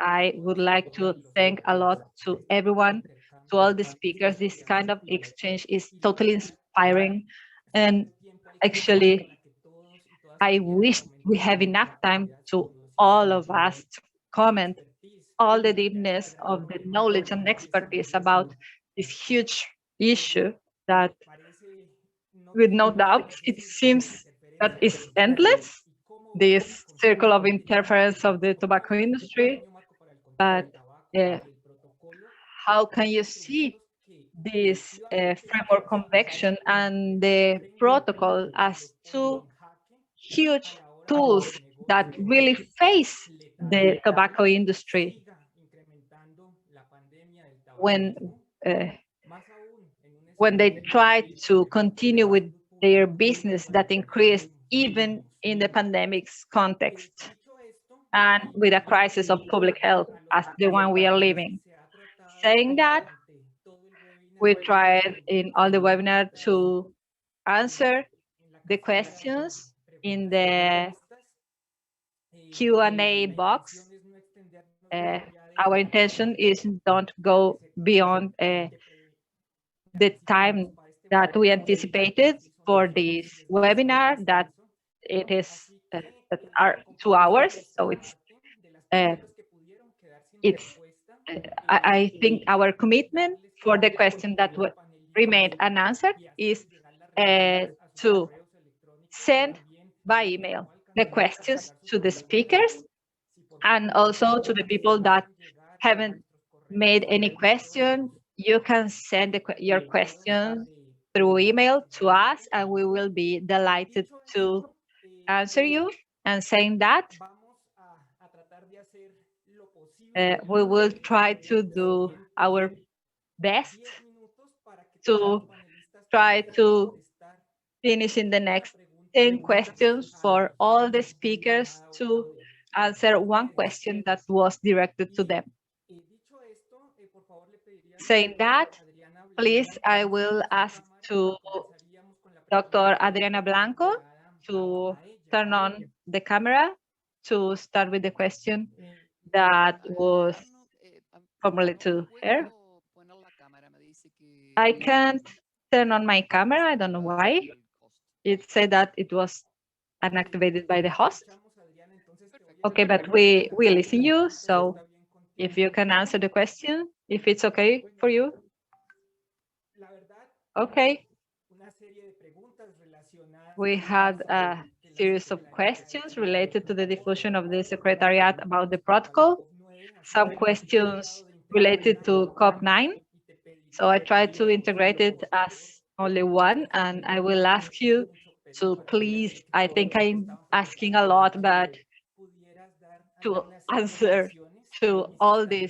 I would like to thank a lot to everyone, to all the speakers. This kind of exchange is totally inspiring. And actually, I wish we have enough time to all of us to comment all the deepness of the knowledge and expertise about this huge issue that, with no doubt, it seems that is endless, this circle of interference of the tobacco industry. But how can you see this framework convention and the protocol as two huge tools that really face the tobacco industry when they try to continue with their business that increased even in the pandemic's context and with a crisis of public health as the one we are living. Saying that, we tried in all the webinar to answer the questions in the Q&A box. Our intention is don't go beyond the time that we anticipated for this webinar, that it is that are 2 hours. So I think our commitment for the question that remained unanswered is to send by email the questions to the speakers, and also to the people that haven't made any question. You can send your questions through email to us, and we will be delighted to answer you. And saying that, we will try to do our best to try to finish in the next 10 questions for all the speakers to answer one question that was directed to them. Saying that, please, I will ask to Dr. Adriana Blanco to turn on the camera to start with the question that was formulated to her. I can't turn on my camera. I don't know why. It said that it was unactivated by the host. Okay, but we listen you. So if you can answer the question, if it's okay for you. Okay. We had a series of questions related to the diffusion of the Secretariat about the protocol. Some questions related to COP9. So I tried to integrate it as only one, and I will ask you to please, I think I'm asking a lot, but to answer to all the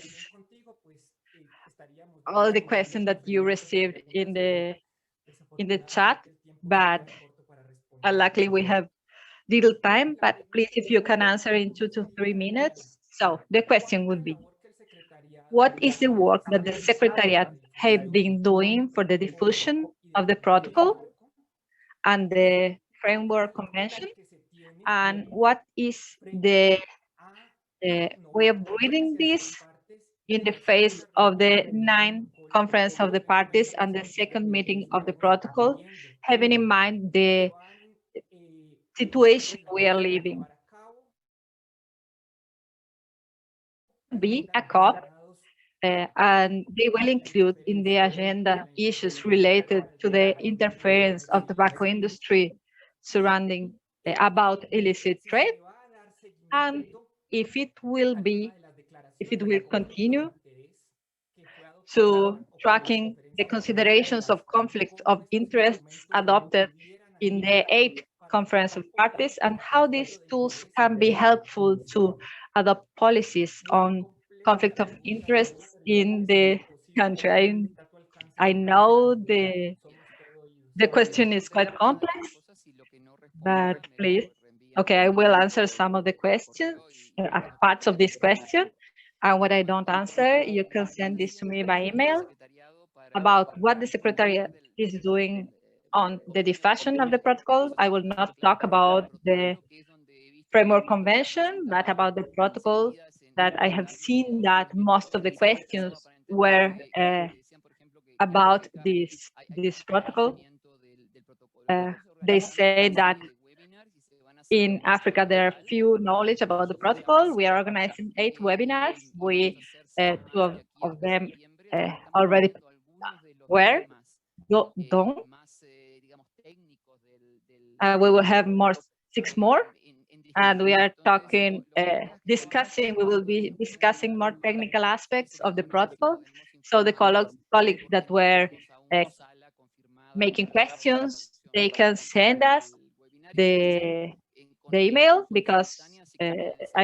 questions that you received in the chat, but luckily we have little time, but please, if you can answer in 2 to 3 minutes. So the question would be, what is the work that the Secretariat have been doing for the diffusion of the protocol and the framework convention? And what is the we are breathing this in the face of the 9th Conference of the Parties and the second meeting of the protocol, having in mind the situation we are living. Be a COP, and they will include in the agenda issues related to the interference of tobacco industry surrounding about illicit trade, and if it will continue to tracking the considerations of conflict of interests adopted in the 8th Conference of Parties, and how these tools can be helpful to adopt policies on conflict of interests in the country. I know the question is quite complex, but please, okay, I will answer some of the questions, parts of this question. And what I don't answer, you can send this to me by email about what the Secretariat is doing on the discussion of the protocol. I will not talk about the framework convention, but about the protocol, that I have seen that most of the questions were about this protocol. They say that in Africa, there are few knowledge about the protocol. We are organizing 8 webinars. We, 2 of them already were done. We will have 6 more. And we are talking, we will be discussing more technical aspects of the protocol. So the colleagues that were making questions, they can send us the email, because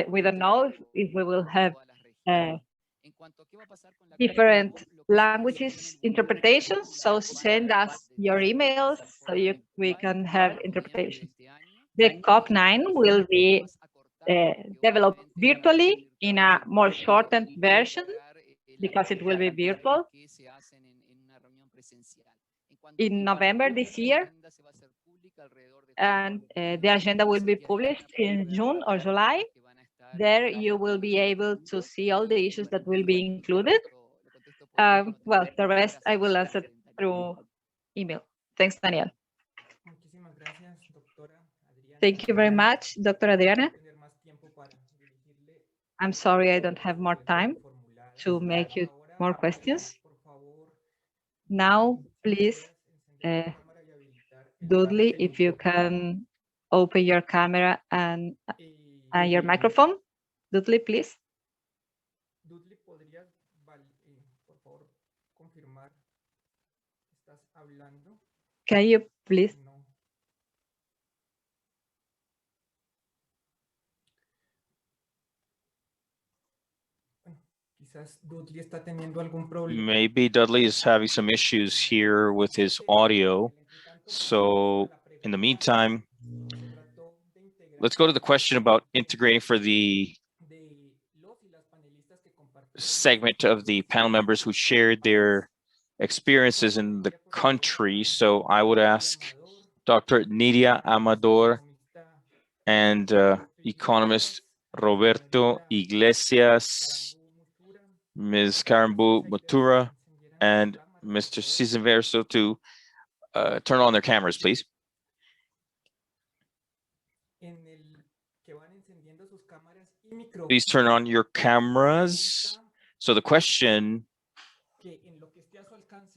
we don't know if we will have different languages interpretations. So send us your emails so we can have interpretation. The COP9 will be developed virtually in a more shortened version, because it will be virtual in November this year. And the agenda will be published in June or July. There you will be able to see all the issues that will be included. Well, the rest I will answer through email. Thanks, Daniel. Thank you very much, Dr. Adriana. I'm sorry I don't have more time to make you more questions. Now, please, Dudley, if you can open your camera and your microphone. Dudley, please. Can you please? Maybe Dudley is having some issues here with his audio. So in the meantime, let's go to the question about integrating for the segment of the panel members who shared their experiences in the country. So I would ask Dr. Nidia Amador and economist Roberto Iglesias, Ms. Karambu Matura, and Mr. Cesar Verso to turn on their cameras, please. Please turn on your cameras. So the question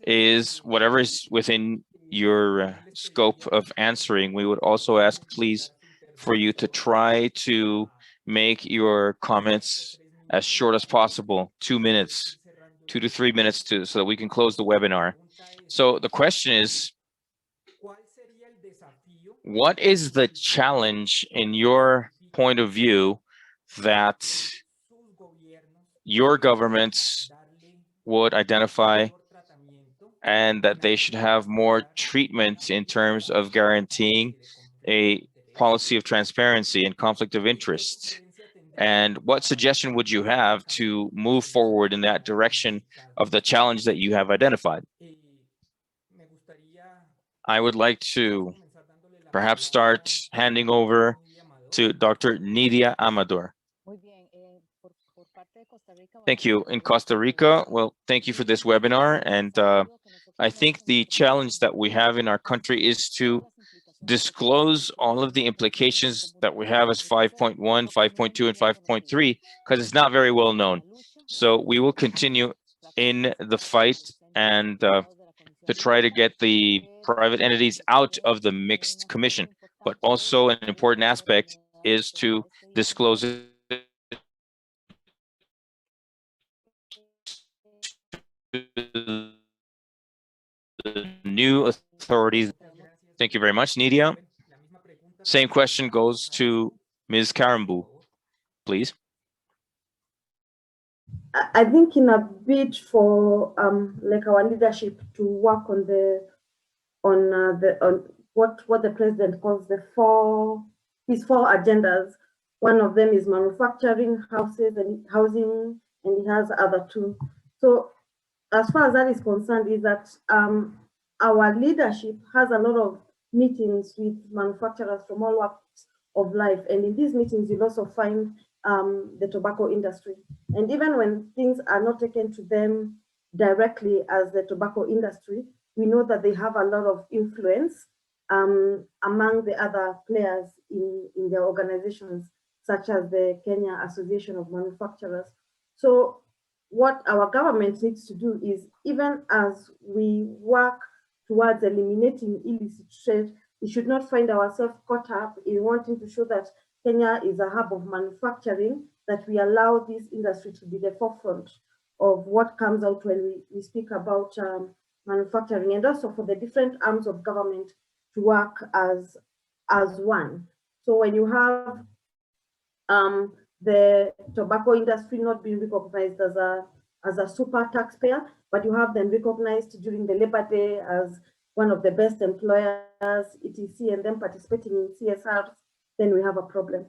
is, whatever is within your scope of answering, we would also ask, please, for you to try to make your comments as short as possible, 2 minutes, 2 to 3 minutes, so that we can close the webinar. So the question is, what is the challenge in your point of view that your governments would identify and that they should have more treatment in terms of guaranteeing a policy of transparency and conflict of interest? And what suggestion would you have to move forward in that direction of the challenge that you have identified? I would like to perhaps start handing over to Dr. Nidia Amador. Thank you. In Costa Rica, well, thank you for this webinar. And I think the challenge that we have in our country is to disclose all of the implications that we have as 5.1, 5.2, and 5.3, because it's not very well known. So we will continue in the fight and to try to get the private entities out of the mixed commission. But also an important aspect is to disclose it to the new authorities. Thank you very much, Nidia. Same question goes to Ms. Karambu, please. I think in a bid for like our leadership to work on what the president calls his four agendas. One of them is manufacturing, housing, and he has other two. So as far as that is concerned, is that our leadership has a lot of meetings with manufacturers from all walks of life, and in these meetings you'll also find the tobacco industry. And even when things are not taken to them directly as the tobacco industry, we know that they have a lot of influence among the other players in their organizations, such as the Kenya Association of Manufacturers. So what our government needs to do is, even as we work towards eliminating illicit trade, we should not find ourselves caught up in wanting to show that Kenya is a hub of manufacturing, that we allow this industry to be the forefront of what comes out when we speak about manufacturing, and also for the different arms of government to work as one. So when you have the tobacco industry not being recognized as a super taxpayer, but you have them recognized during the Labor Day as one of the best employers, etc., and then participating in CSRs, then we have a problem.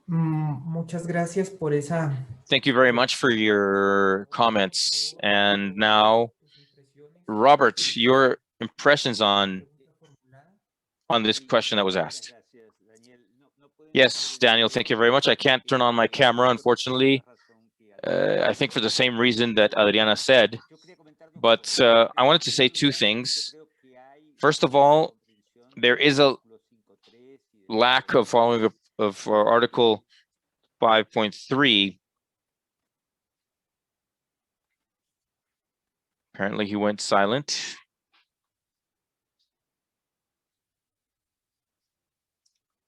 Muchas gracias por esa. Thank you very much for your comments. And now, Robert, your impressions on this question that was asked. Yes, Daniel, thank you very much. I can't turn on my camera, unfortunately. I think for the same reason that Adriana said, but I wanted to say two things. First of all, there is a lack of following up of Article 5.3. Apparently he went silent.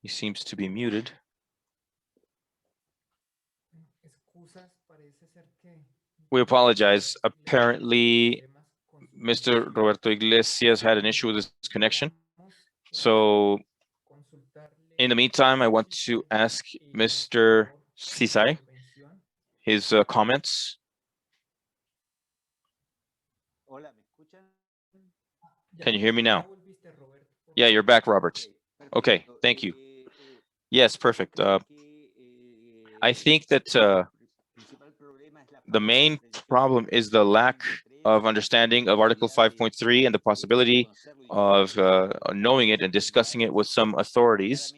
He seems to be muted. We apologize. Apparently, Mr. Roberto Iglesias had an issue with his connection. So in the meantime, I want to ask Mr. Sisai his comments. Can you hear me now? Yeah, you're back, Robert. Okay, thank you. Yes, perfect. I think that the main problem is the lack of understanding of Article 5.3 and the possibility of knowing it and discussing it with some authorities.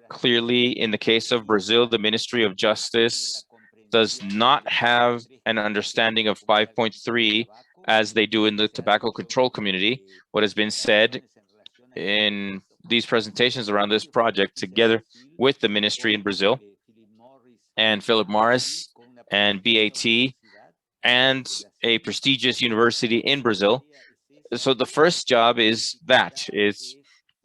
Clearly, in the case of Brazil, the Ministry of Justice does not have an understanding of 5.3 as they do in the tobacco control community. What has been said in these presentations around this project, together with the ministry in Brazil and Philip Morris and BAT and a prestigious university in Brazil. So the first job is that.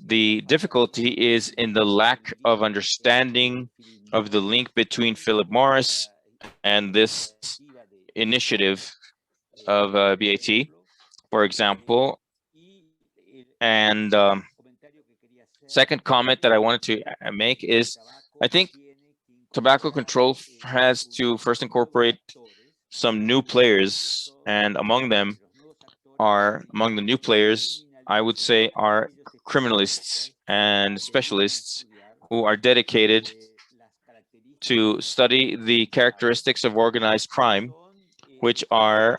The difficulty is in the lack of understanding of the link between Philip Morris and this initiative of BAT, for example. And second comment that I wanted to make is, I think tobacco control has to first incorporate some new players, and among the new players, I would say, are criminalists and specialists who are dedicated to study the characteristics of organized crime, which are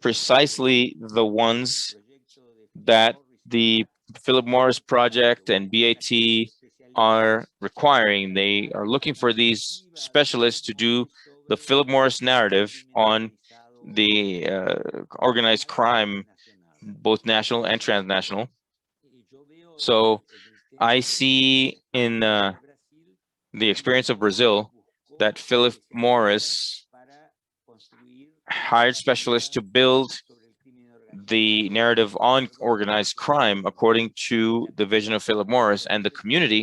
precisely the ones that the Philip Morris project and BAT are requiring. They are looking for these specialists to do the Philip Morris narrative on the organized crime, both national and transnational. So I see in the experience of Brazil that Philip Morris hired specialists to build the narrative on organized crime according to the vision of Philip Morris, and the community,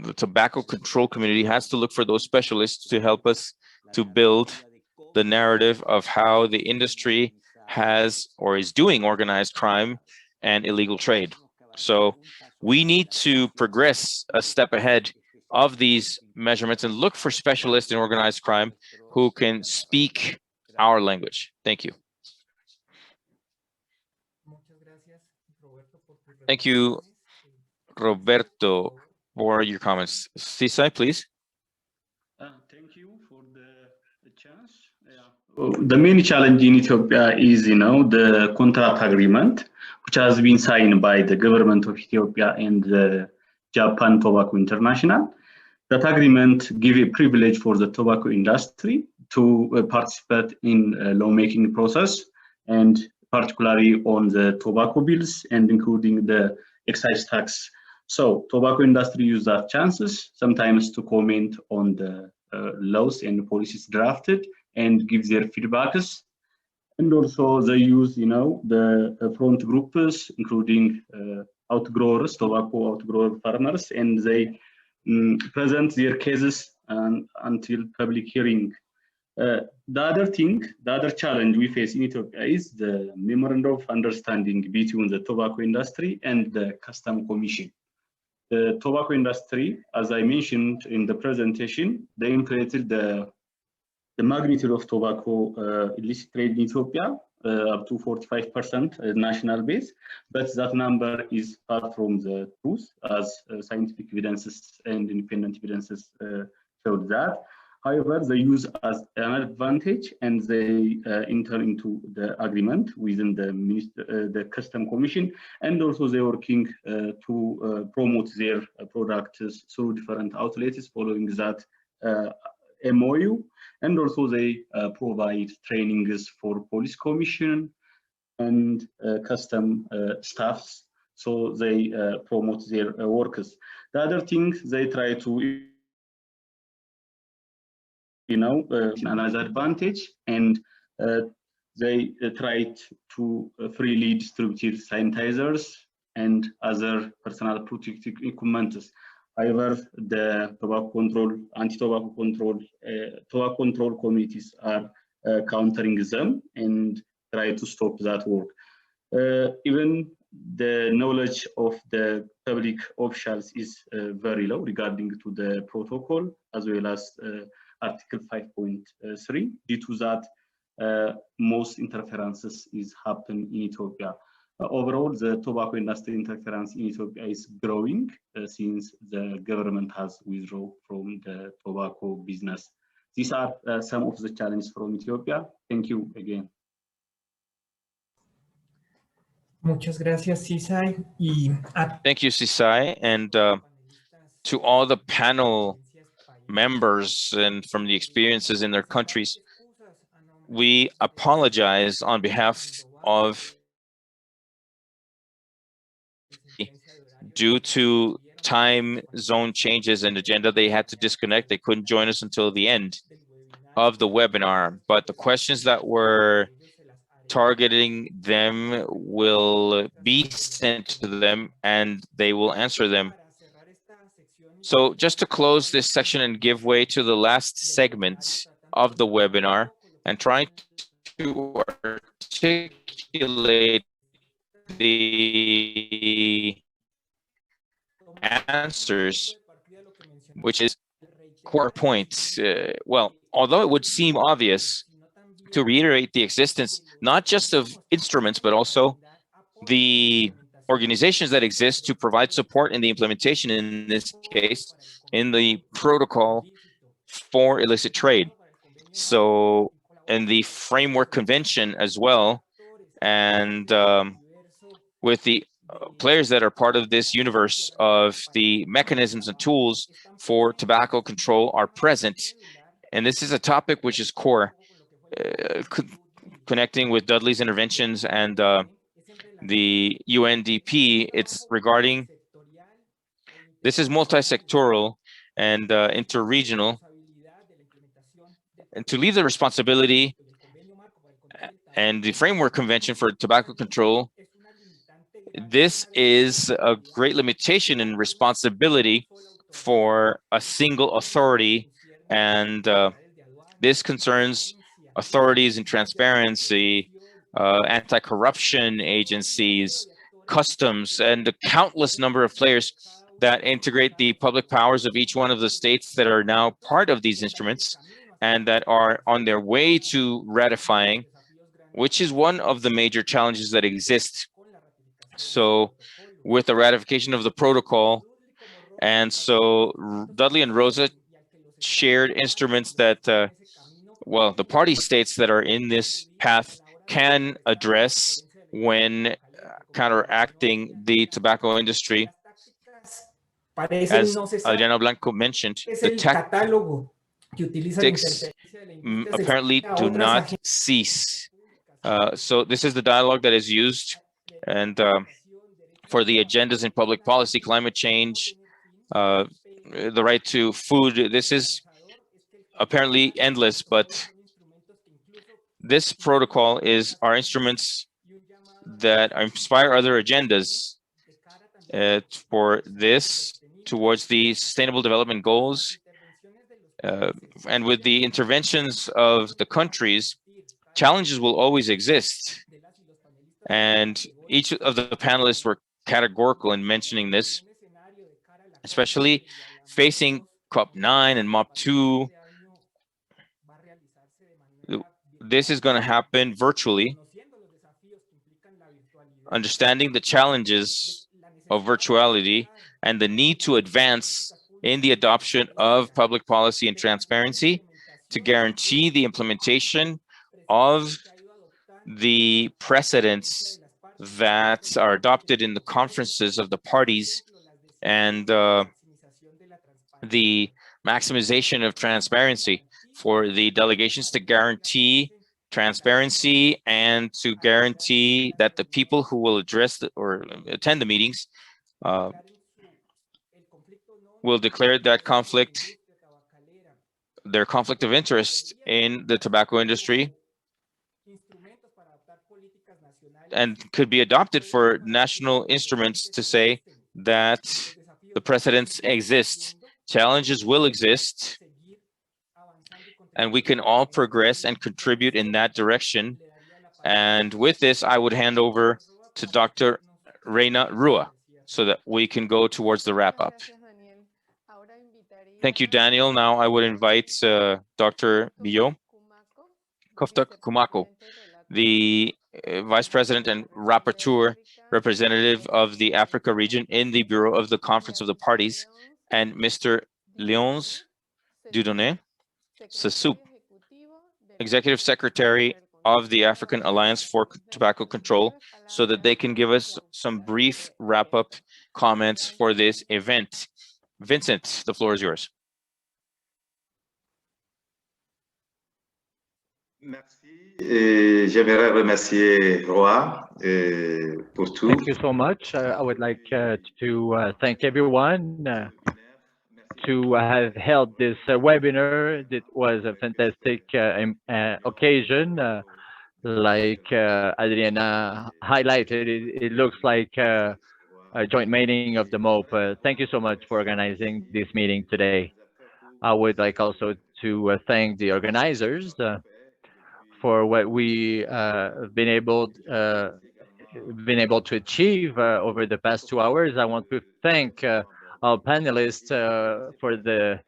the tobacco control community, has to look for those specialists to help us to build the narrative of how the industry has or is doing organized crime and illegal trade. So we need to progress a step ahead of these measurements and look for specialists in organized crime who can speak our language. Thank you. Thank you, Roberto, for your comments. CCI, please. Thank you for the chance. The main challenge in Ethiopia is, the contract agreement, which has been signed by the government of Ethiopia and the Japan Tobacco International. That agreement gives a privilege for the tobacco industry to participate in lawmaking process, and particularly on the tobacco bills and including the excise tax. So tobacco industry use that chances sometimes to comment on the laws and policies drafted and give their feedbacks. And also they use, the front groups, including outgrowers, tobacco outgrower farmers, and they present their cases until public hearing. The other challenge we face in Ethiopia is the memorandum of understanding between the tobacco industry and the Customs Commission. The tobacco industry, as I mentioned in the presentation, they inflated the magnitude of tobacco illicit trade in Ethiopia up to 45% national base, but that number is far from the truth, as scientific evidences and independent evidences showed that. However, they use as an advantage, and they enter into the agreement within the Customs Commission, and also they're working to promote their products through different outlets following that MOU, and also they provide trainings for police commission and custom staffs, so they promote their workers. The other thing they try to another advantage, and they tried to freely distribute sanitizers and other personal protective equipment. However, the tobacco control, anti-tobacco control, tobacco control committees are countering them and try to stop that work. Even the knowledge of the public officials is very low regarding to the protocol, as well as Article 5.3. Due to that, most interferences is happening in Ethiopia. Overall, the tobacco industry interference in Ethiopia is growing since the government has withdrawn from the tobacco business. These are some of the challenges from Ethiopia. Thank you again. Muchas gracias, CCI. Thank you, CCI, and to all the panel members and from the experiences in their countries, we apologize on behalf of, due to time zone changes and agenda, they had to disconnect. They couldn't join us until the end of the webinar, but the questions that were targeting them will be sent to them and they will answer them. So just to close this section and give way to the last segment of the webinar and try to articulate the answers, which is core points. Well, although it would seem obvious, to reiterate the existence not just of instruments, but also the organizations that exist to provide support in the implementation, in this case, in the protocol for illicit trade. So, in the framework convention as well, and with the players that are part of this universe of the mechanisms and tools for tobacco control are present. And this is a topic which is core, connecting with Dudley's interventions and the UNDP. It's regarding, this is multi-sectoral and interregional, and to leave the responsibility and the framework convention for tobacco control, this is a great limitation in responsibility for a single authority, and this concerns authorities in transparency, anti-corruption agencies, customs, and a countless number of players that integrate the public powers of each one of the states that are now part of these instruments and that are on their way to ratifying, which is one of the major challenges that exist. So with the ratification of the protocol, and so Dudley and Rosa shared instruments that, well, the party states that are in this path can address when counteracting the tobacco industry. As Adriana Blanco mentioned, the tactics apparently do not cease. So this is the dialogue that is used, and for the agendas in public policy, climate change, the right to food, this is apparently endless, but this protocol are instruments that inspire other agendas for this towards the Sustainable Development Goals. And with the interventions of the countries, challenges will always exist. And each of the panelists were categorical in mentioning this, especially facing COP9 and MOP2. This is going to happen virtually. Understanding the challenges of virtuality and the need to advance in the adoption of public policy and transparency to guarantee the implementation of the precedents that are adopted in the conferences of the parties, and the maximization of transparency for the delegations to guarantee transparency and to guarantee that the people who will address or attend the meetings will declare that their conflict of interest in the tobacco industry, and could be adopted for national instruments to say that the precedents exist. Challenges will exist, and we can all progress and contribute in that direction. And with this, I would hand over to Dr. Reina Rua so that we can go towards the wrap-up. Thank you, Daniel. Now I would invite Dr. Billo Kumako, the Vice President and Rapporteur representative of the Africa region in the Bureau of the Conference of the Parties, and Mr. Léonce Dieudonné Sassou, Executive Secretary of the African Alliance for Tobacco Control, so that they can give us some brief wrap-up comments for this event. Vincent, the floor is yours. J'aimerais remercier Roa pour tout. Thank you so much. I would like to thank everyone to have held this webinar. It was a fantastic occasion. Like Adriana highlighted, it looks like a joint meeting of the MOP. Thank you so much for organizing this meeting today. I would like also to thank the organizers for what we been able to achieve over the past 2 hours. I want to thank our panelists for the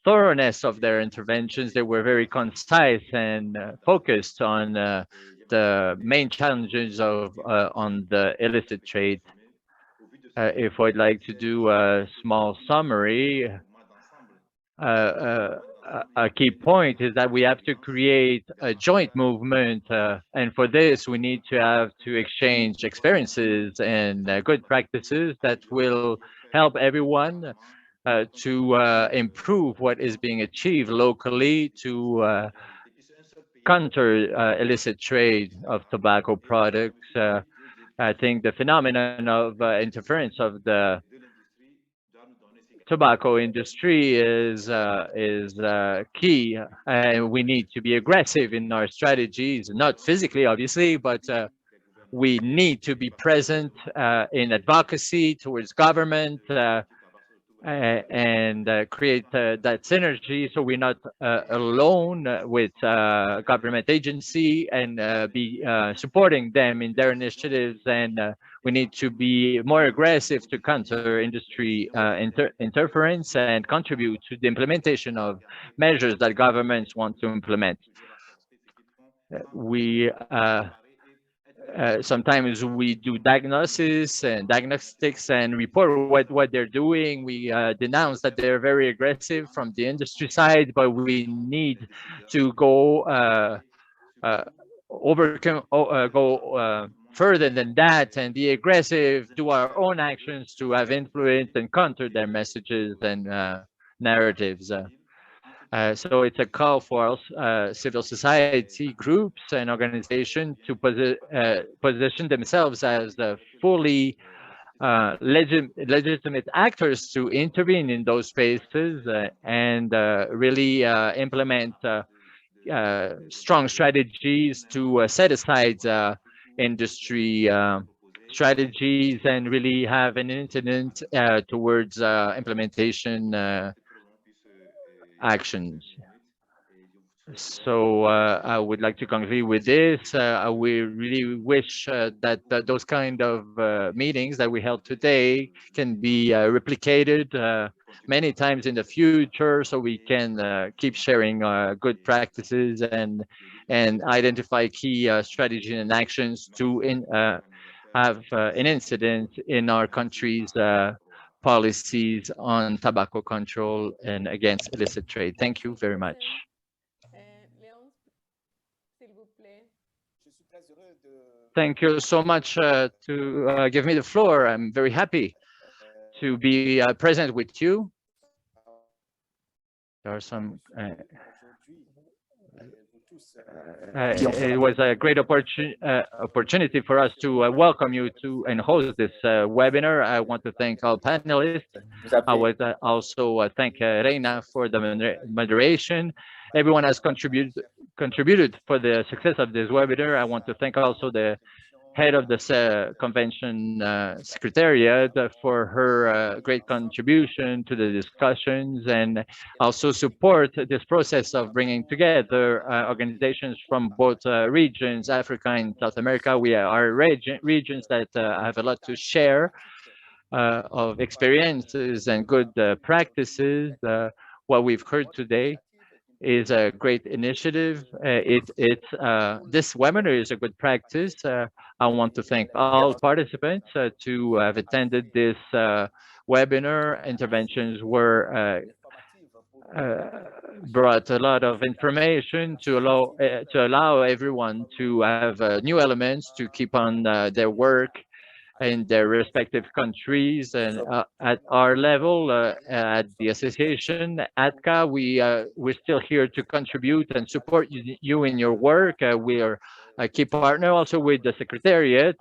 thoroughness of their interventions. They were very concise and focused on the main challenges on the illicit trade. If I'd like to do a small summary, a key point is that we have to create a joint movement, and for this we need to exchange experiences and good practices that will help everyone to improve what is being achieved locally to counter illicit trade of tobacco products. I think the phenomenon of interference of the tobacco industry is key, and we need to be aggressive in our strategies, not physically, obviously, but we need to be present in advocacy towards government and create that synergy, so we're not alone with government agency, and be supporting them in their initiatives. And we need to be more aggressive to counter industry interference and contribute to the implementation of measures that governments want to implement. We sometimes we do diagnostics and report what they're doing. We denounce that they're very aggressive from the industry side, but we need to go further than that and be aggressive, do our own actions to have influence and counter their messages and narratives. So it's a call for civil society groups and organizations to position themselves as fully legitimate actors to intervene in those spaces and really implement strong strategies to set aside industry strategies and really have an incident towards implementation actions. So I would like to conclude with this. We really wish that those kind of meetings that we held today can be replicated many times in the future, so we can keep sharing good practices and identify key strategies and actions to have an incident in our country's policies on tobacco control and against illicit trade. Thank you very much. Thank you so much to give me the floor. I'm very happy to be present with you. There are some it was a great opportunity for us to welcome you to and host this webinar. I want to thank all panelists. I would also thank Reina for the moderation. Everyone has contributed for the success of this webinar. I want to thank also the head of the convention secretariat for her great contribution to the discussions, and also support this process of bringing together organizations from both regions, Africa and South America. We are regions that have a lot to share of experiences and good practices. What we've heard today is a great initiative. This webinar is a good practice. I want to thank all participants to have attended this webinar. Interventions were brought a lot of information to allow everyone to have new elements to keep on their work in their respective countries. And at our level, at the association, ATCA, we're still here to contribute and support you in your work. We are a key partner also with the Secretariat.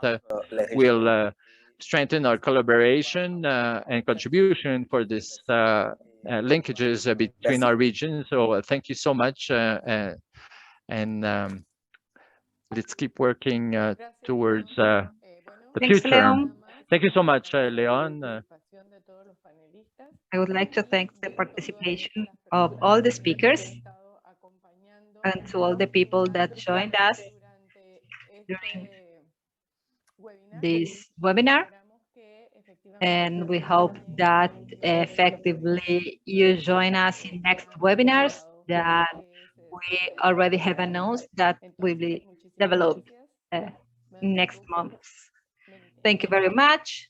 We'll strengthen our collaboration and contribution for this linkages between our regions. So thank you so much, and let's keep working towards the future. Leon. Thank you so much, Leon. I would like to thank the participation of all the speakers and to all the people that joined us during this webinar. And we hope that effectively you join us in next webinars that we already have announced that will be developed next month. Thank you very much.